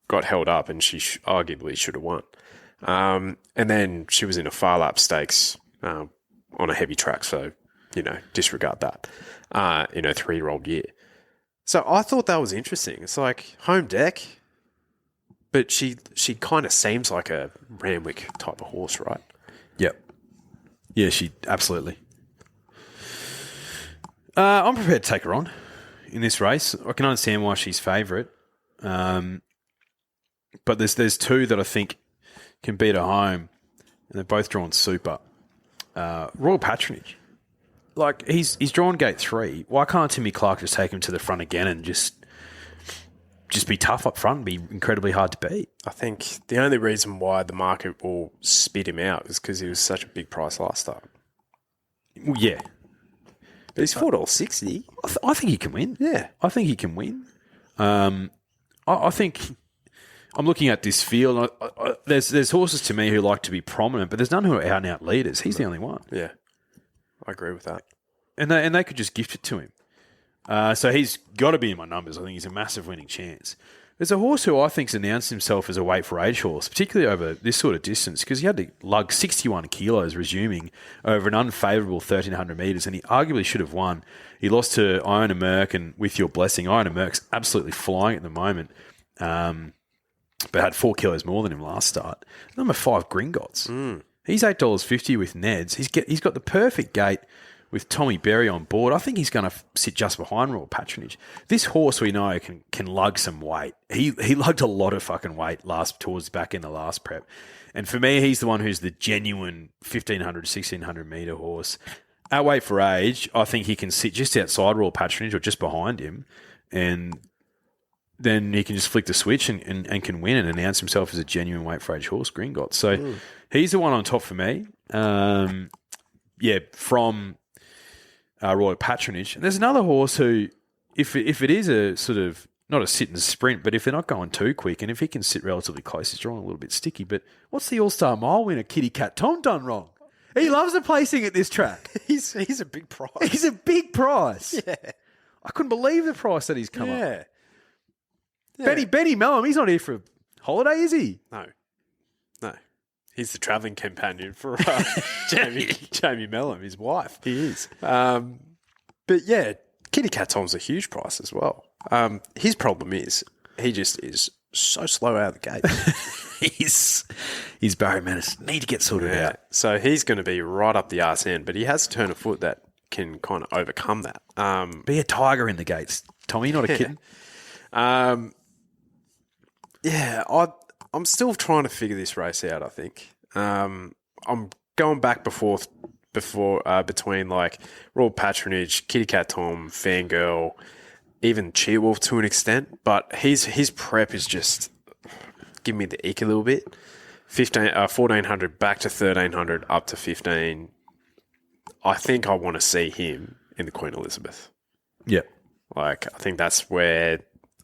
got held up and she arguably should have won. And then she was in a Far Lap Stakes on a heavy track, so, disregard that in her 3-year-old year. So I thought that was interesting. It's like home deck, but she kind of seems like a Randwick type of horse, right? Yep. Yeah, she absolutely. I'm prepared to take her on in this race. I can understand why she's favourite. But there's 2 that I think can beat her home, and they're both drawn super. Royal Patronage. Like, he's drawn gate 3. Why can't Timmy Clark just take him to the front again and just be tough up front and be incredibly hard to beat? I think the only reason why the market will spit him out is because he was such a big price last time. Well, yeah. But he's $4.60. I think he can win. Yeah. I think he can win. I think I'm looking at this field. There's horses to me who like to be prominent, but there's none who are out and out leaders. He's the only one. Yeah. I agree with that. And they could just gift it to him. So he's got to be in my numbers. I think he's a massive winning chance. There's a horse who I think's announced himself as a weight for age horse, particularly over this sort of distance, because he had to lug 61 kilos resuming over an unfavourable 1,300 metres, and he arguably should have won. He lost to Iona Merck, and with your blessing, Iona Merck's absolutely flying at the moment, but had 4 kilos more than him last start. Number 5, Gringotts. He's $8.50 with Neds. He's got the perfect gate with Tommy Berry on board. I think he's going to sit just behind Royal Patronage. This horse we know can lug some weight. He lugged a lot of fucking weight towards back in the last prep. And for me, he's the one who's the genuine 1,500, 1,600 metre horse. At weight for age, I think he can sit just outside Royal Patronage or just behind him, and then he can just flick the switch and can win and announce himself as a genuine weight for age horse, Gringotts. So he's the one on top for me. From Royal Patronage. And there's another horse who, if it is a sort of, not a sit and sprint, but if they're not going too quick, and if he can sit relatively close, he's drawing a little bit sticky. But what's the All-Star Mile winner, Kitty Cat Tom, done wrong? He loves the placing at this track. He's a big price. He's a big price. Yeah. I couldn't believe the price that he's come up. Yeah. Benny Mellum, he's not here for a holiday, is he? No. He's the travelling companion for Jamie Mellum, his wife. He is. But yeah, Kitty Cat Tom's a huge price as well. His problem is he just is so slow out of the gate. He's Barry Menace. Need to get sorted out. So he's going to be right up the arse end, but he has a turn of foot that can kind of overcome that. Be a tiger in the gates. Tommy, not a kitten. I'm still trying to figure this race out, I think. I'm going back between like Royal Patronage, Kitty Cat Tom, Fangirl, even Cheerwolf to an extent, but his prep is just giving me the ick a little bit. 1,400 back to 1,300 up to 15. I think I want to see him in the Queen Elizabeth. Yeah. Like, I think that's where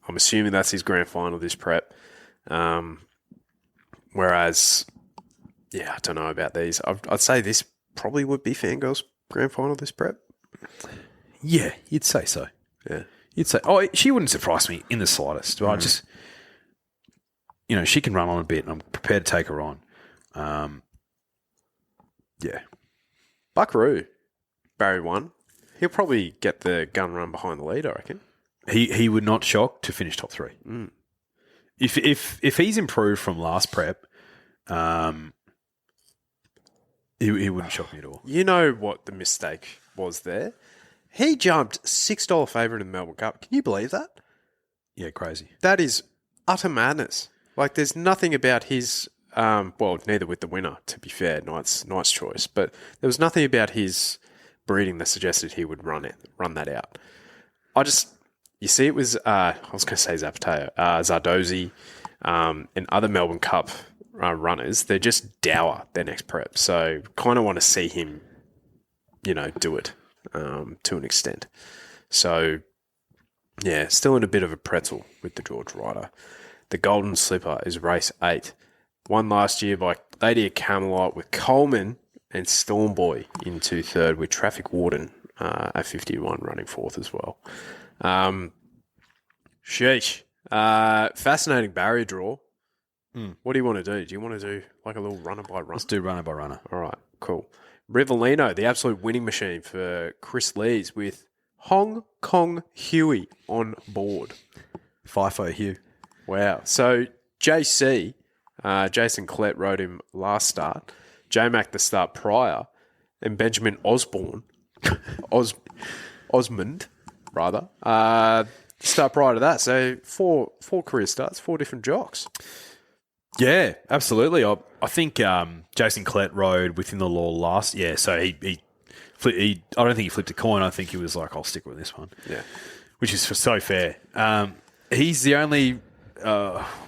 I'm assuming that's his grand final this prep. Whereas, yeah, I don't know about these. I'd say this probably would be Fangirl's grand final this prep. Yeah, you'd say so. Yeah. You'd say, she wouldn't surprise me in the slightest. I just, she can run on a bit, and I'm prepared to take her on. Yeah. Buckaroo, Barry won. He'll probably get the gun run behind the lead, I reckon. He would not shock to finish top 3. If he's improved from last prep, he wouldn't shock me at all. You know what the mistake was there? He jumped $6 favourite in the Melbourne Cup. Can you believe that? Yeah, crazy. That is utter madness. Like, there's nothing about his... neither with the winner, to be fair, Knight's choice, but there was nothing about his breeding that suggested he would run that out. You see, it was, I was going to say Zapateo, Zardozi, and other Melbourne Cup runners, they're just dour their next prep. So kind of want to see him, do it to an extent. So, yeah, still in a bit of a pretzel with the George Ryder. The Golden Slipper is race 8. Won last year by Lady of Camelot with Coleman and Stormboy into third with Traffic Warden at 51 running fourth as well. Sheesh. Fascinating barrier draw. What do you want to do? Do you want to do like a little runner by runner? Let's do runner by runner. All right, cool. Rivellino, the absolute winning machine for Chris Lees with Hong Kong Huey on board. FIFO Hugh. Wow. So JC, Jason Collette rode him last start, J-Mac the start prior, and Benjamin Osborne, Osmond, rather, start prior to that. So four career starts, 4 different jocks. Yeah, absolutely. I think Jason Collette rode within the law last. Yeah, so he I don't think he flipped a coin. I think he was like, I'll stick with this one. Yeah, which is so fair. He's the only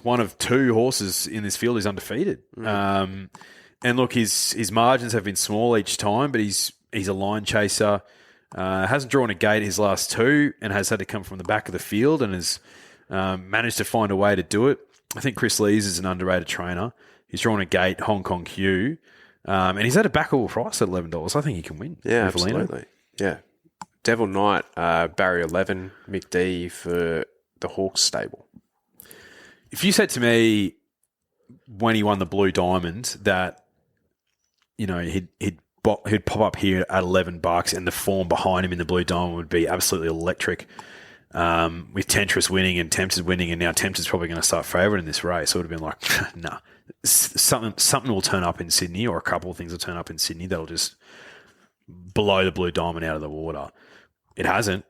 one of 2 horses in this field who's undefeated. And look, his margins have been small each time, but he's a line chaser. Hasn't drawn a gate his last 2 and has had to come from the back of the field and has managed to find a way to do it. I think Chris Lees is an underrated trainer. He's drawn a gate, Hong Kong Hugh, and he's at a backable price at $11. I think he can win. Yeah, Rivellino. absolutely. Yeah. Devil Knight, barrier 11, Mick D for the Hawks stable. If you said to me when he won the Blue Diamond that, he'd pop up here at $11 and the form behind him in the Blue Diamond would be absolutely electric, with Temptress winning and Tempted winning, and now Tempted's probably going to start favouring in this race, it would have been like, nah, something will turn up in Sydney, or a couple of things will turn up in Sydney that'll just blow the Blue Diamond out of the water. It hasn't,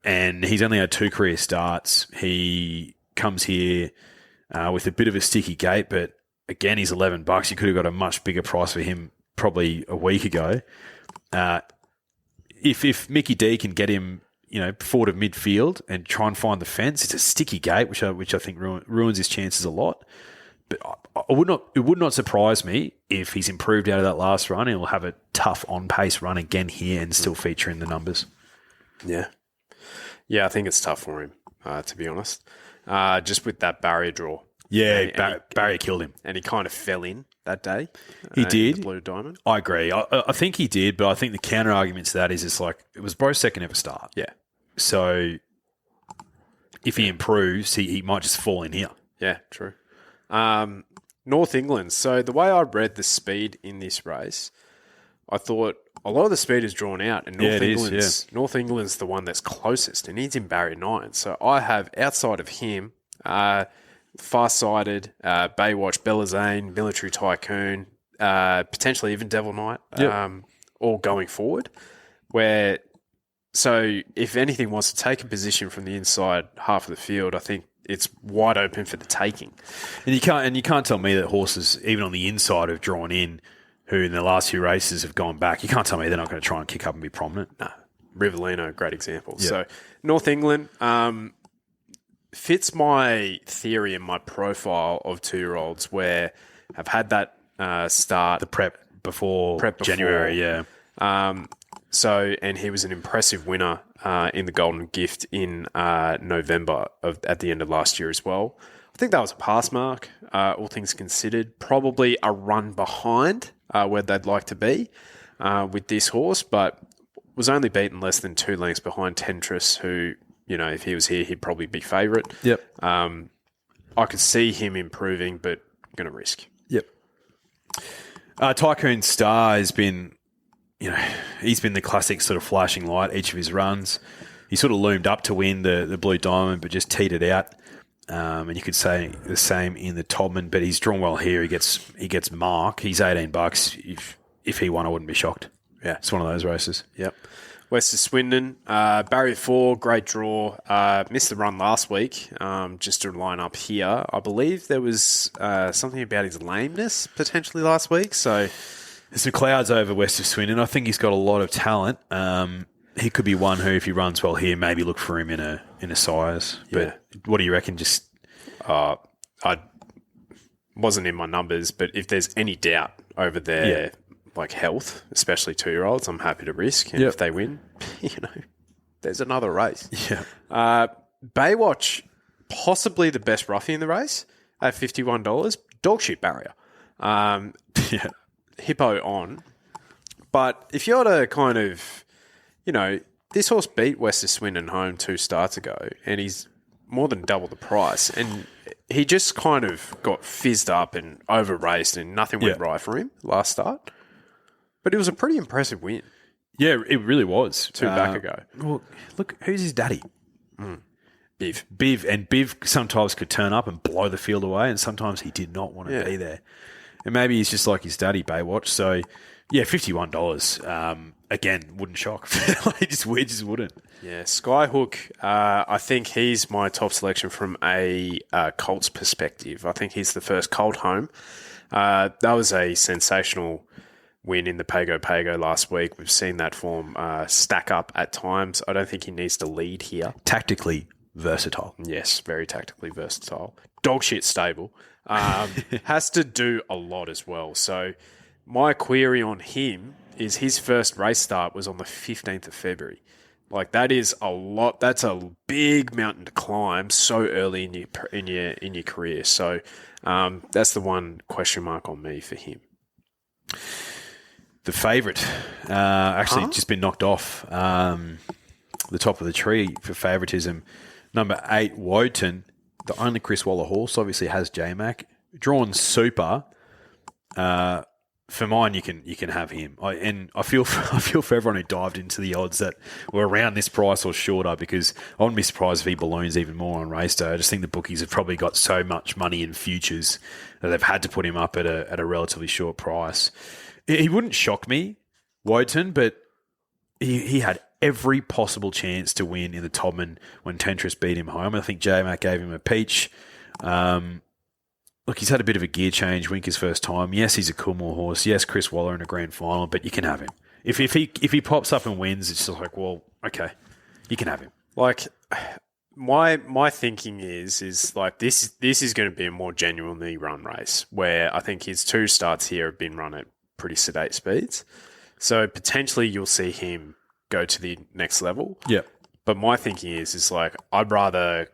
and he's only had 2 career starts. He comes here with a bit of a sticky gate, but again, he's $11. You could have got a much bigger price for him probably a week ago. If Mickey D can get him, forward of midfield and try and find the fence, it's a sticky gate, which I think ruins his chances a lot. But it would not surprise me if he's improved out of that last run and he'll have a tough on-pace run again here and still feature in the numbers. Yeah. Yeah, I think it's tough for him, to be honest. Just with that barrier draw. Yeah, barrier killed him. And he kind of fell in that day. He did. The Blue Diamond. I agree. I think he did, but I think the counter-argument to that is it's like it was Bro's second ever start. Yeah. So if he improves, he might just fall in here. Yeah, true. North England. So the way I read the speed in this race, I thought a lot of the speed is drawn out, and North England's the one that's closest, and he's in barrier 9. So I have outside of him, Farsighted, Baywatch, Belazane, Military Tycoon, potentially even Devil Knight, all going forward. So if anything wants to take a position from the inside half of the field, I think it's wide open for the taking. And you can't tell me that horses, even on the inside, have drawn in, who in the last few races have gone back. You can't tell me they're not going to try and kick up and be prominent. No. Rivellino, great example. Yeah. So North England fits my theory and my profile of 2-year-olds where have had that start. The prep before January, yeah. And he was an impressive winner in the Golden Gift in November at the end of last year as well. I think that was a pass mark, all things considered. Probably a run behind where they'd like to be with this horse, but was only beaten less than 2 lengths behind Temptress, who, if he was here, he'd probably be favourite. Yep. I could see him improving, but going to risk. Yep. Tycoon Star has been... he's been the classic sort of flashing light each of his runs. He sort of loomed up to win the Blue Diamond, but just teetered out. And you could say the same in the Todman, but he's drawn well here. He gets Mark. He's $18. If he won, I wouldn't be shocked. Yeah, it's one of those races. Yep. West of Swindon, barrier 4, great draw. Missed the run last week, just to line up here. I believe there was something about his lameness potentially last week, so... There's some clouds over West of Swindon. I think he's got a lot of talent. He could be one who, if he runs well here, maybe look for him in a Sires. But what do you reckon? Just I wasn't in my numbers, but if there's any doubt over their like health, especially 2-year-olds, I'm happy to risk. And if they win, there's another race. Yeah. Baywatch, possibly the best roughie in the race at $51. Dog shit barrier. Hippo on. But if you're to kind of, this horse beat West of Swindon home 2 starts ago, and he's more than double the price. And he just kind of got fizzed up and over-raced, and nothing went right for him last start. But it was a pretty impressive win. Yeah, it really was. 2 back ago. Well, look, who's his daddy? Biv. And Biv sometimes could turn up and blow the field away, and sometimes he did not want to be there. And maybe he's just like his daddy, Baywatch. So, $51. Again, wouldn't shock. We just wouldn't. Yeah, Skyhook, I think he's my top selection from a Colts perspective. I think he's the first Colt home. That was a sensational win in the Pago last week. We've seen that form stack up at times. I don't think he needs to lead here. Tactically versatile. Yes, very tactically versatile. Dog shit stable. Has to do a lot as well. So my query on him is his first race start was on the 15th of February. Like, that is a lot. That's a big mountain to climb so early in your career. So that's the one question mark on me for him. The favourite, actually just been knocked off. the top of the tree for favouritism. Number 8, Wotan, the only Chris Waller horse, obviously has J-Mac. Drawn super. For mine, you can have him. I feel for everyone who dived into the odds that were around this price or shorter, because I wouldn't be surprised if he balloons even more on race day. I just think the bookies have probably got so much money in futures that they've had to put him up at a relatively short price. He wouldn't shock me, Wotan, but he had every possible chance to win in the Todman when Tentris beat him home. I think J-Mac gave him a peach. Look, he's had a bit of a gear change, Winker's first time. Yes, he's a Coolmore horse. Yes, Chris Waller in a grand final, but you can have him. If he pops up and wins, it's just like, well, okay, you can have him. Like, my thinking is like this is going to be a more genuinely run race, where I think his 2 starts here have been run at pretty sedate speeds. So potentially you'll see him go to the next level. Yeah. But my thinking is like, I'd rather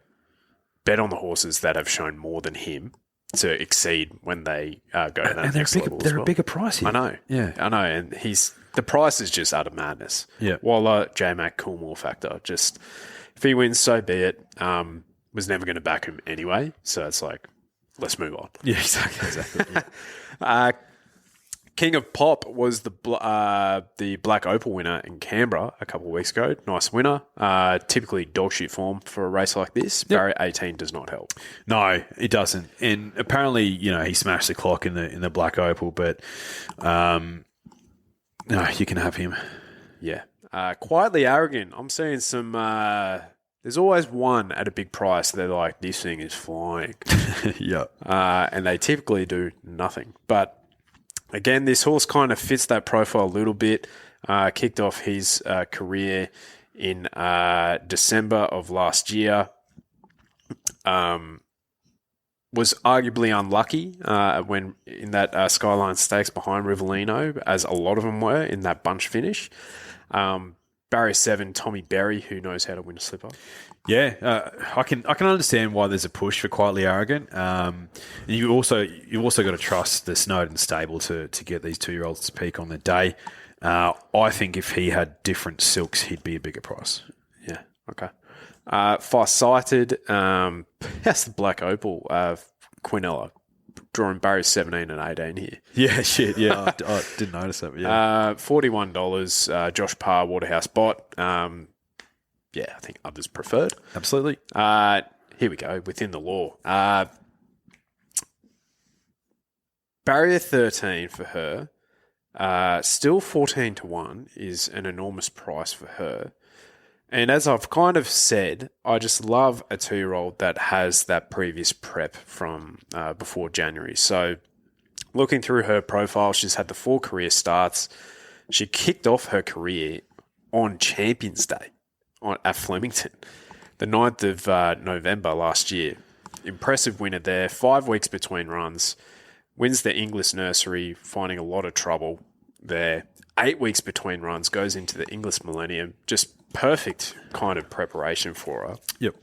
bet on the horses that have shown more than him to exceed when they go to that next level. They're a bigger price here. I know. Yeah. I know. And the price is just utter madness. Yeah. Waller, J-Mac, Coolmore factor. Just, if he wins, so be it. Was never going to back him anyway. So it's like, let's move on. Yeah, exactly. Yeah. King of Pop was the Black Opal winner in Canberra a couple of weeks ago. Nice winner. Typically dog shit form for a race like this. Yep. Barrier 18 does not help. No, it doesn't. And apparently, he smashed the clock in the Black Opal, but no, you can have him. Yeah. Quietly Arrogant. I'm seeing some... there's always one at a big price. They're like, this thing is flying. Yeah. And they typically do nothing. But again, this horse kind of fits that profile a little bit. Kicked off his career in December of last year. Was arguably unlucky when in that Skyline Stakes behind Rivellino, as a lot of them were in that bunch finish. Barrier 7, Tommy Berry, who knows how to win a slipper. Yeah, I can understand why there's a push for Quietly Arrogant. You've also got to trust the Snowden stable to get these 2-year-olds to peak on the day. I think if he had different silks, he'd be a bigger price. Yeah, okay. Far-sighted, that's the Black Opal, Quinella, drawing barriers 17 and 18 here. Yeah, shit, yeah, I didn't notice that. But yeah. $41, Josh Parr, Waterhouse Bot. Yeah, I think others preferred. Absolutely. Here we go, Within the Law. Barrier 13 for her. Still 14 to 1 is an enormous price for her. And as I've kind of said, I just love a 2-year-old that has that previous prep from before January. So looking through her profile, she's had the 4 career starts. She kicked off her career on Champions Day at Flemington, the 9th of November last year. Impressive winner there, 5 weeks between runs. Wins the English Nursery, finding a lot of trouble there. 8 weeks between runs, goes into the English Millennium. Just perfect kind of preparation for her. Yep.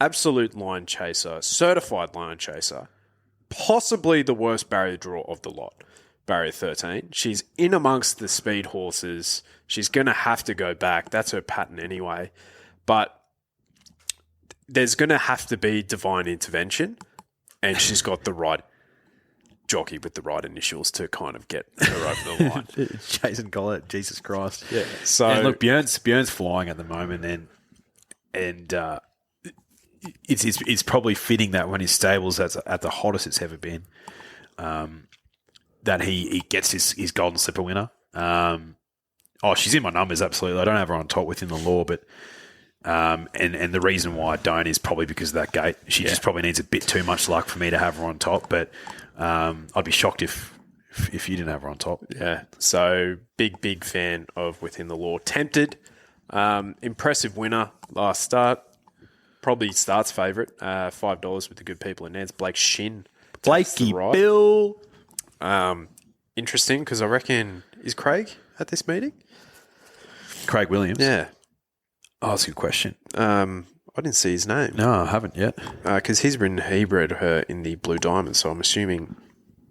Absolute line chaser, certified line chaser. Possibly the worst barrier draw of the lot, barrier 13. She's in amongst the speed horses. She's going to have to go back. That's her pattern anyway. But there's going to have to be divine intervention, and she's got the right jockey with the right initials to kind of get her over the line. Jason Collett, Jesus Christ. Yeah. So and look, Björn's flying at the moment, and it's probably fitting that when his stable's at the hottest it's ever been, that he gets his Golden Slipper winner. She's in my numbers, absolutely. I don't have her on top Within the Law, but and the reason why I don't is probably because of that gate. She just probably needs a bit too much luck for me to have her on top, but I'd be shocked if you didn't have her on top. Yeah, so big fan of Within the Law. Tempted, impressive winner last start. Probably starts favourite, $5 with the good people in Nance. Blake Shin. Blakey Bill. Interesting, because I reckon, is Craig at this meeting? Craig Williams? Yeah. Oh, that's a good question. I didn't see his name. No, I haven't yet. Because he bred her in the Blue Diamond, so I'm assuming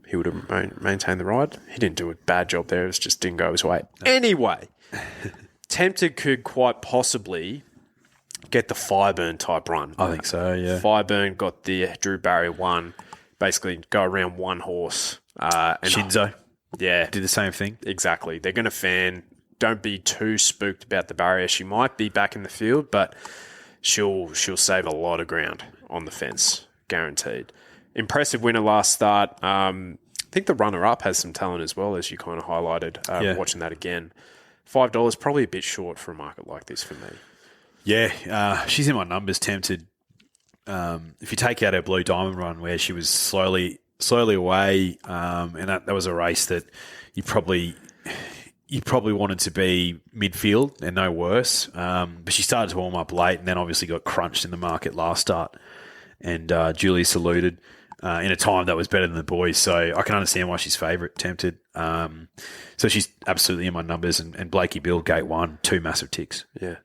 he would have maintained the ride. He didn't do a bad job there. It just didn't go his way. Anyway, Tempted could quite possibly get the Fireburn type run. I think so, yeah. Fireburn got the Drew Barry one, basically go around one horse. And Shinzo yeah, did the same thing. exactly. They're going to fan. Don't be too spooked about the barrier. She might be back in the field, but she'll save a lot of ground on the fence, guaranteed. Impressive winner last start. I think the runner-up has some talent as well, as you kind of highlighted watching that again. $5, probably a bit short for a market like this for me. Yeah, she's in my numbers, Tempted. If you take out her Blue Diamond run where she was slowly away, and that was a race that you probably wanted to be midfield and no worse. But she started to warm up late and then obviously got crunched in the market last start and duly saluted in a time that was better than the boys. So I can understand why she's favourite, Tempted. So she's absolutely in my numbers. And Blakey Bill, gate 1, 2 massive ticks. Yeah.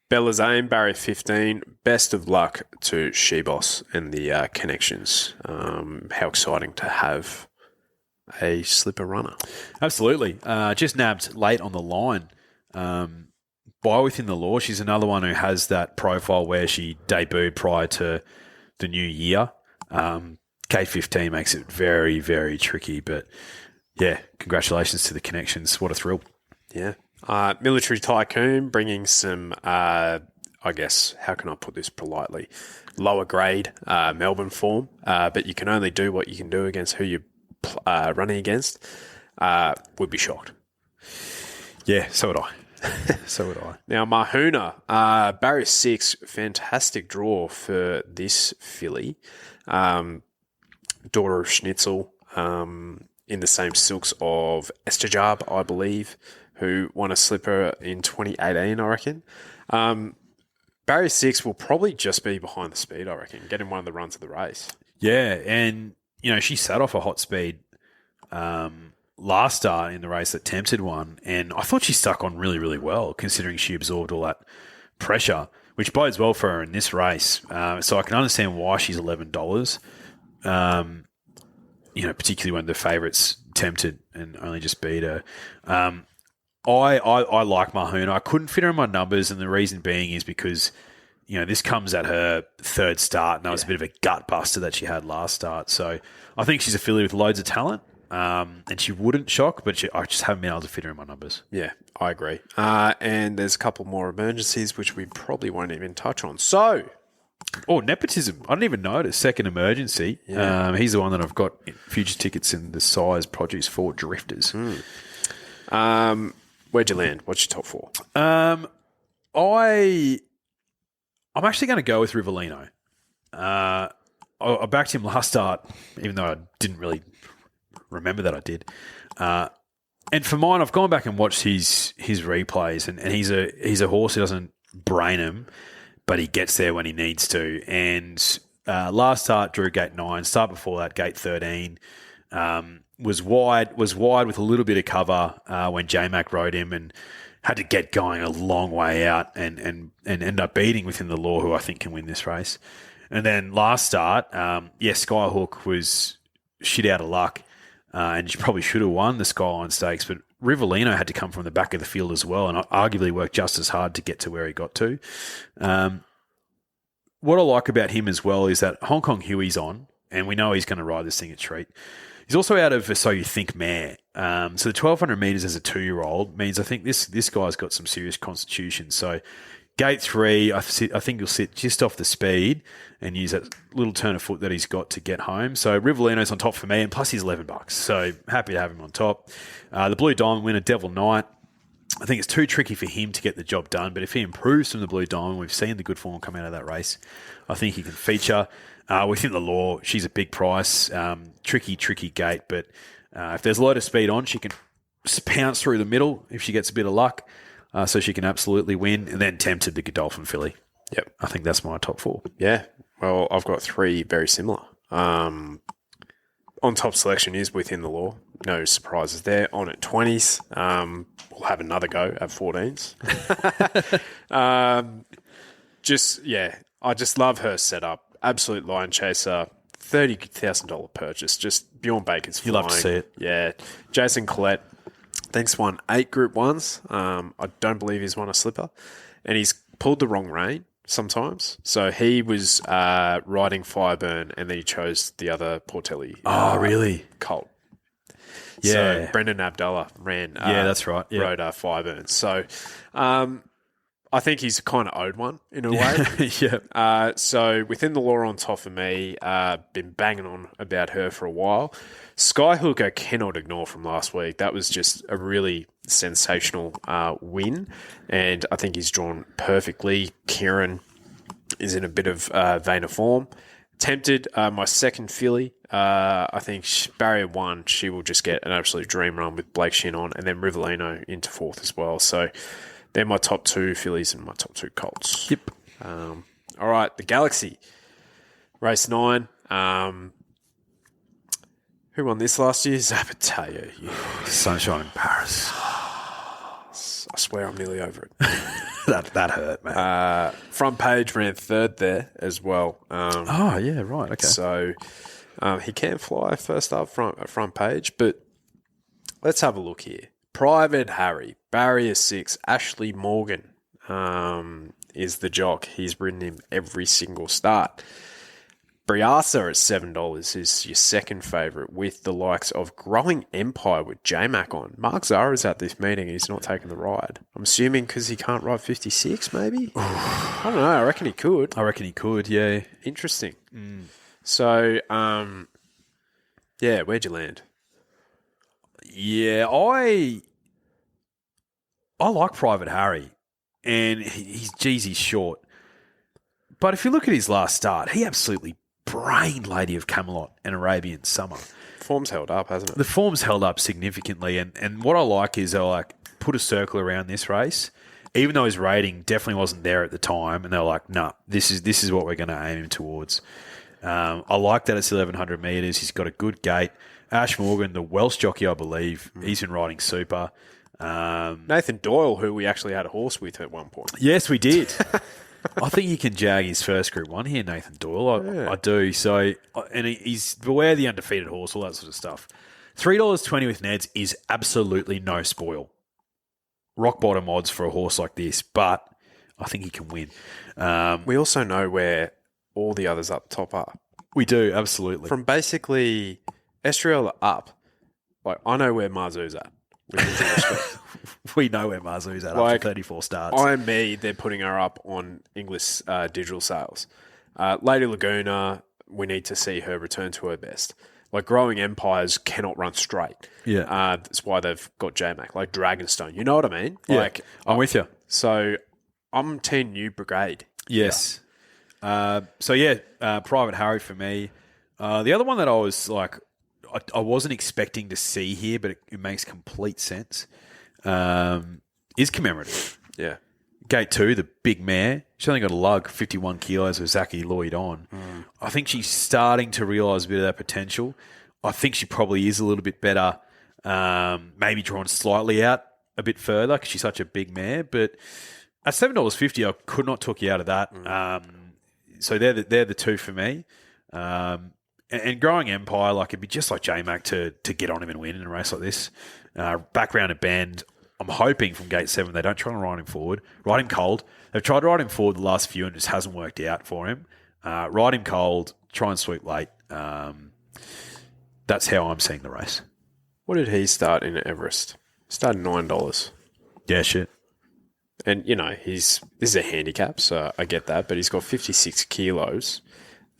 Bella's Aim, barrier 15. Best of luck to She-Boss and the connections. How exciting to have a slipper runner. Absolutely. Just nabbed late on the line. By Within the Law, she's another one who has that profile where she debuted prior to the new year. K15 makes it very, very tricky. But, yeah, congratulations to the connections. What a thrill. Yeah. Military Tycoon bringing some, I guess, how can I put this politely, lower grade Melbourne form. But you can only do what you can do against who you're running against. Would be shocked. Yeah, so would I. So would I. Now, Mahuna, barrier 6, fantastic draw for this filly. Daughter of Schnitzel, in the same silks of Estajab, I believe, who won a slipper in 2018, I reckon. Barrier 6 will probably just be behind the speed, I reckon, getting one of the runs of the race. Yeah, and, you know, she sat off a hot speed last start in the race that Tempted won, and I thought she stuck on really, really well, considering she absorbed all that pressure, which bodes well for her in this race. So I can understand why she's $11, you know, particularly when the favourites Tempted and only just beat her. I like Mahuna. I couldn't fit her in my numbers, and the reason being is because, you know, this comes at her third start, and that was a bit of a gut buster that she had last start. So I think she's a filly with loads of talent, and she wouldn't shock, but I just haven't been able to fit her in my numbers. Yeah, I agree. And there's a couple more emergencies, which we probably won't even touch on. So... Oh, nepotism. I didn't even notice. Second emergency. Yeah. He's the one that I've got future tickets in the size produce for drifters. Where'd you land? What's your top 4? I'm actually going to go with Rivellino. I backed him last start, even though I didn't really remember that I did. And for mine, I've gone back and watched his replays, and he's a horse who doesn't brain him, but he gets there when he needs to. And last start drew gate 9. Start before that, gate 13. Was wide with a little bit of cover when J-Mac rode him, and had to get going a long way out and end up beating Within the Law, who I think can win this race. And then last start, Skyhook was shit out of luck, and she probably should have won the Skyline Stakes, but Rivellino had to come from the back of the field as well, and arguably worked just as hard to get to where he got to. What I like about him as well is that Hong Kong Huey's on, and we know he's going to ride this thing a treat. He's also out of a So You Think mare. So the 1,200 metres as a 2-year-old means I think this guy's got some serious constitution. So gate 3, I think he'll sit just off the speed and use that little turn of foot that he's got to get home. So Rivellino's on top for me, and plus he's $11. So happy to have him on top. The Blue Diamond winner, Devil Knight. I think it's too tricky for him to get the job done, but if he improves from the Blue Diamond, we've seen the good form come out of that race, I think he can feature. Within the Law, she's a big price. Tricky gate, but if there's a lot of speed on, she can pounce through the middle if she gets a bit of luck, so she can absolutely win. And then Tempted, the Godolphin filly. Yep. I think that's my top 4. Yeah. Well, I've got 3 very similar. On top selection is Within the Law. No surprises there. On at 20s. We'll have another go at 14s. I just love her setup. Absolute line chaser. $30,000 purchase. Just Bjorn Baker's flying. You love to see it. Yeah. Jason Collette. I think he's won 8 Group 1s. I don't believe he's won a slipper. And he's pulled the wrong rein sometimes. So he was riding Fireburn and then he chose the other Portelli. Really? Colt. Yeah. So Brendan Abdullah ran. That's right. Yeah. Rode Fireburn. So I think he's kind of owed one in a way. Yeah. So within the law on top for me, been banging on about her for a while. Skyhook I cannot ignore from last week. That was just a really sensational win, and I think he's drawn perfectly. Kieran is in a bit of vein of form. Tempted my second filly. I think barrier 1, she will just get an absolute dream run with Blake Shin on, and then Rivellino into 4th as well. So they're my top 2 fillies and my top 2 colts. Yep. All right, the Galaxy. Race 9. Who won this last year? Zapateo. Sunshine in Paris. I swear I'm nearly over it. that hurt, man. Front Page ran 3rd there as well. Yeah, right. Okay. So he can fly first up front Page, but let's have a look here. Private Harry, barrier 6, Ashley Morgan is the jock. He's ridden him every single start. Briasa at $7 is your second favourite with the likes of Growing Empire with J-Mac on. Mark Zara's at this meeting. He's not taking the ride. I'm assuming because he can't ride 56 maybe? I don't know. I reckon he could. Yeah. Interesting. So, where'd you land? Yeah, I like Private Harry, and he's short. But if you look at his last start, he absolutely brained Lady of Camelot and Arabian Summer. Form's held up, hasn't it? The form's held up significantly, and what I like is they'll put a circle around this race, even though his rating definitely wasn't there at the time, and they're like, nah, this is what we're going to aim him towards. I like that it's 1,100 metres. He's got a good gait. Ash Morgan, the Welsh jockey, I believe, he's been riding super. Nathan Doyle, who we actually had a horse with at one point. Yes, we did. I think he can jag his first Group 1 here, Nathan Doyle. I do. So, and he's beware the undefeated horse, all that sort of stuff. $3.20 with Neds is absolutely no spoil. Rock bottom odds for a horse like this, but I think he can win. We also know where all the others up top are. We do, absolutely. From basically Estrella up, I know where Marzu's at. We know where Marzu's at after 34 starts. IMB, they're putting her up on English digital sales. Lady Laguna, we need to see her return to her best. Growing Empires cannot run straight. Yeah. That's why they've got J-Mac, like Dragonstone. You know what I mean? Yeah, I'm with you. So I'm Team New Brigade. Yes. Private Harry for me. The other one that I was I wasn't expecting to see here, but it makes complete sense, is Commemorative. Yeah. Gate 2, the big mare. She's only got a lug, 51 kilos with Zachy Lloyd on. I think she's starting to realise a bit of that potential. I think she probably is a little bit better, maybe drawn slightly out a bit further because she's such a big mare. But at $7.50, I could not talk you out of that. So they're the two for me. And Growing Empire, it'd be just like J-Mac to get on him and win in a race like this. Back round and bend. I'm hoping from Gate 7 they don't try and ride him forward. Ride him cold. They've tried to ride him forward the last few and it just hasn't worked out for him. Ride him cold. Try and sweep late. That's how I'm seeing the race. What did he start in Everest? Started $9. Yeah, shit. And, this is a handicap, so I get that. But he's got 56 kilos.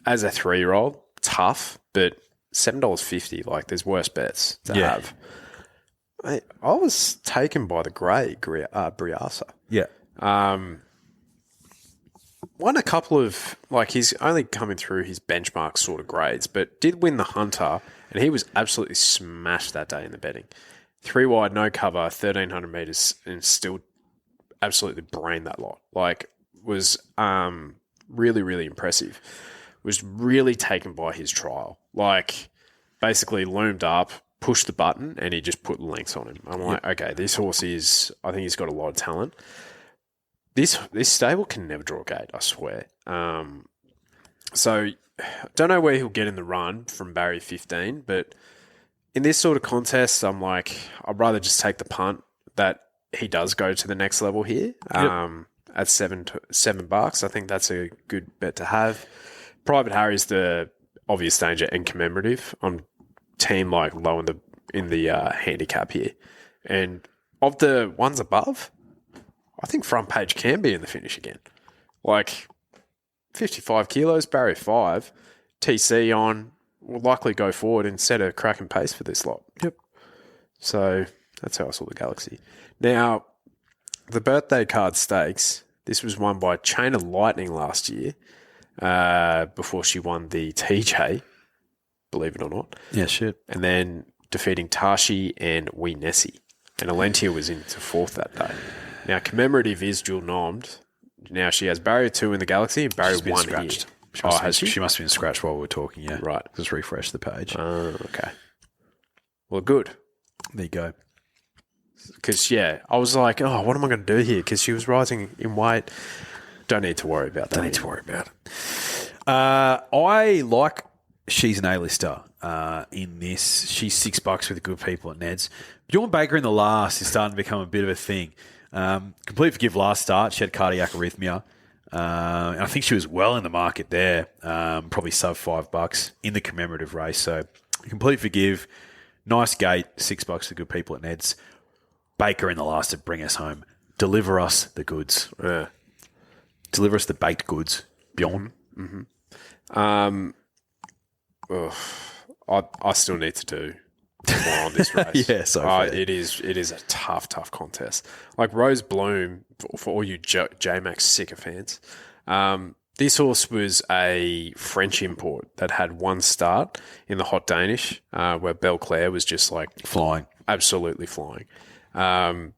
As a 3-year-old, tough, but $7.50, there's worse bets to have. I was taken by the grey Briasa. Yeah. Won a couple of, he's only coming through his benchmark sort of grades, but did win the Hunter, and he was absolutely smashed that day in the betting. 3 wide, no cover, 1,300 metres, and still absolutely brained that lot. Was really, really impressive. Was really taken by his trial. Basically loomed up, pushed the button, and he just put lengths on him. I'm okay, this horse I think he's got a lot of talent. This stable can never draw a gate, I swear. So, don't know where he'll get in the run from barrier 15, but in this sort of contest, I'm like, I'd rather just take the punt that he does go to the next level here. At $7, I think that's a good bet to have. Private Harry's the obvious danger and commemorative on team like low in the handicap here. And of the ones above, I think Front Page can be in the finish again. Like 55 kilos, barrier 5, TC on, will likely go forward instead of cracking pace for this lot. Yep. So that's how I saw the Galaxy. Now, the birthday card stakes, this was won by Chain of Lightning last year before she won the TJ, believe it or not. Yeah, shit. And then defeating Tashi and Wee Nessie. And Alentia was into fourth that day. Now, commemorative is dual nommed. Now, she has barrier 2 in the Galaxy and barrier 1 scratched. here. She must have been scratched while we were talking, yeah. Right. Just refresh the page. Okay. Well, good. There you go. Because, I was like, oh, what am I going to do here? Because she was rising in weight. Don't need to worry about that. Don't need to worry about it. I like she's an A-lister in this. She's $6 with the good people at Ned's. Bjorn Baker in the last is starting to become a bit of a thing. Complete Forgive last start. She had cardiac arrhythmia. And I think she was well in the market there, probably sub $5 in the commemorative race. So Complete Forgive, nice gate, $6 to good people at Ned's. Baker in the last to bring us home. Deliver us the goods. Deliver us the baked goods, Bjorn. Mm-hmm. I still need to do more on this race. It is a tough contest. Like Rose Bloom, for all you J-Max sycophants, this horse was a French import that had one start in the Hot Danish, where Belclair was just like flying, absolutely flying, and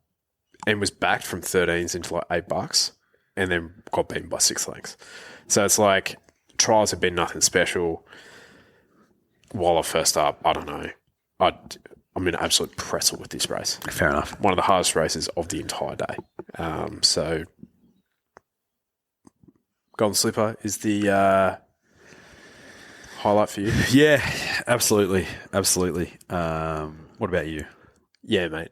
was backed from 13s into like $8, and then got beaten by 6 lengths. So it's like trials have been nothing special. While first up, I don't know. I'm in absolute pretzel with this race. Fair enough. One of the hardest races of the entire day. So Golden Slipper is the highlight for you. Yeah, absolutely. What about you? Yeah, mate.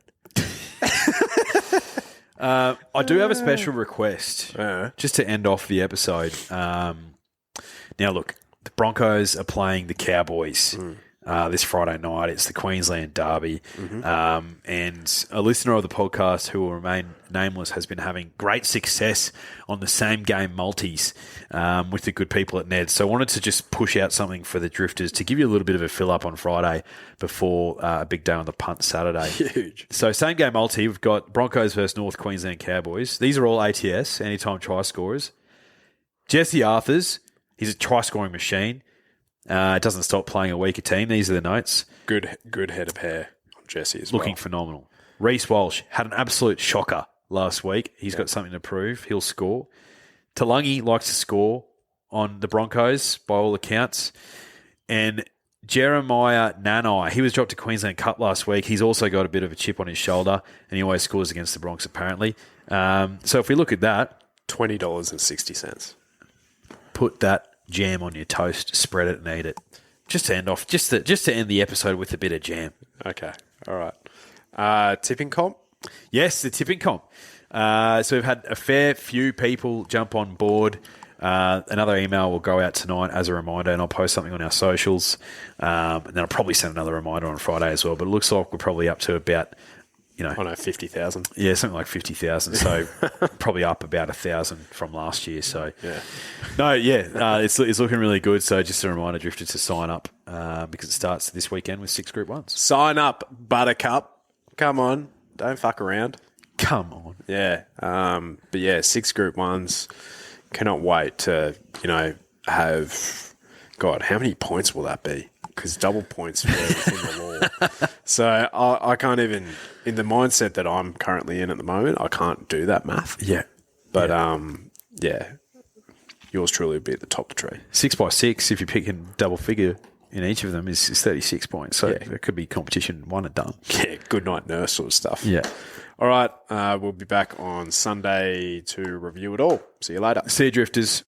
I do have a special request just to end off the episode. Now, look, the Broncos are playing the Cowboys this Friday night. It's the Queensland Derby. And a listener of the podcast who will remain nameless has been having great success on the same game multis with the good people at Ned. So I wanted to just push out something for the Drifters to give you a little bit of a fill-up on Friday before a big day on the punt Saturday. Huge. So same game multi. We've got Broncos versus North Queensland Cowboys. These are all ATS, anytime try scorers. Jesse Arthurs, he's a try-scoring machine. Doesn't stop playing a weaker team. These are the notes. Good head of hair on Jesse as Looking well. phenomenal. Reece Walsh had an absolute shocker last week. He's got something to prove. He'll score. Talangi likes to score on the Broncos by all accounts. And Jeremiah Nanai, he was dropped to Queensland Cup last week. He's also got a bit of a chip on his shoulder, and he always scores against the Bronx apparently. So if we look at that, $20.60. Put that jam on your toast, spread it and eat it. Just to end off, just to end the episode with a bit of jam. Okay, all right. Tipping comp? Yes, the tipping comp. So we've had a fair few people jump on board. Another email will go out tonight as a reminder, and I'll post something on our socials. And then I'll probably send another reminder on Friday as well. But it looks like we're probably up to about, 50,000. Yeah, something like 50,000. So probably up about 1,000 from last year. So it's looking really good. So just a reminder, Drifter, to sign up because it starts this weekend with 6 Group 1s. Sign up, Buttercup. Come on, don't fuck around. Come on. Yeah. But yeah, 6 Group 1s. Cannot wait to, have... God, how many points will that be? Because double points were within the law. So I can't even... In the mindset that I'm currently in at the moment, I can't do that math. Yeah. But, yours truly will be at the top of the tree. 6 by 6, if you're picking double figure in each of them, is 36 points. So it could be competition one and done. Yeah, good night nurse sort of stuff. Yeah. All right, we'll be back on Sunday to review it all. See you later. See you, Drifters.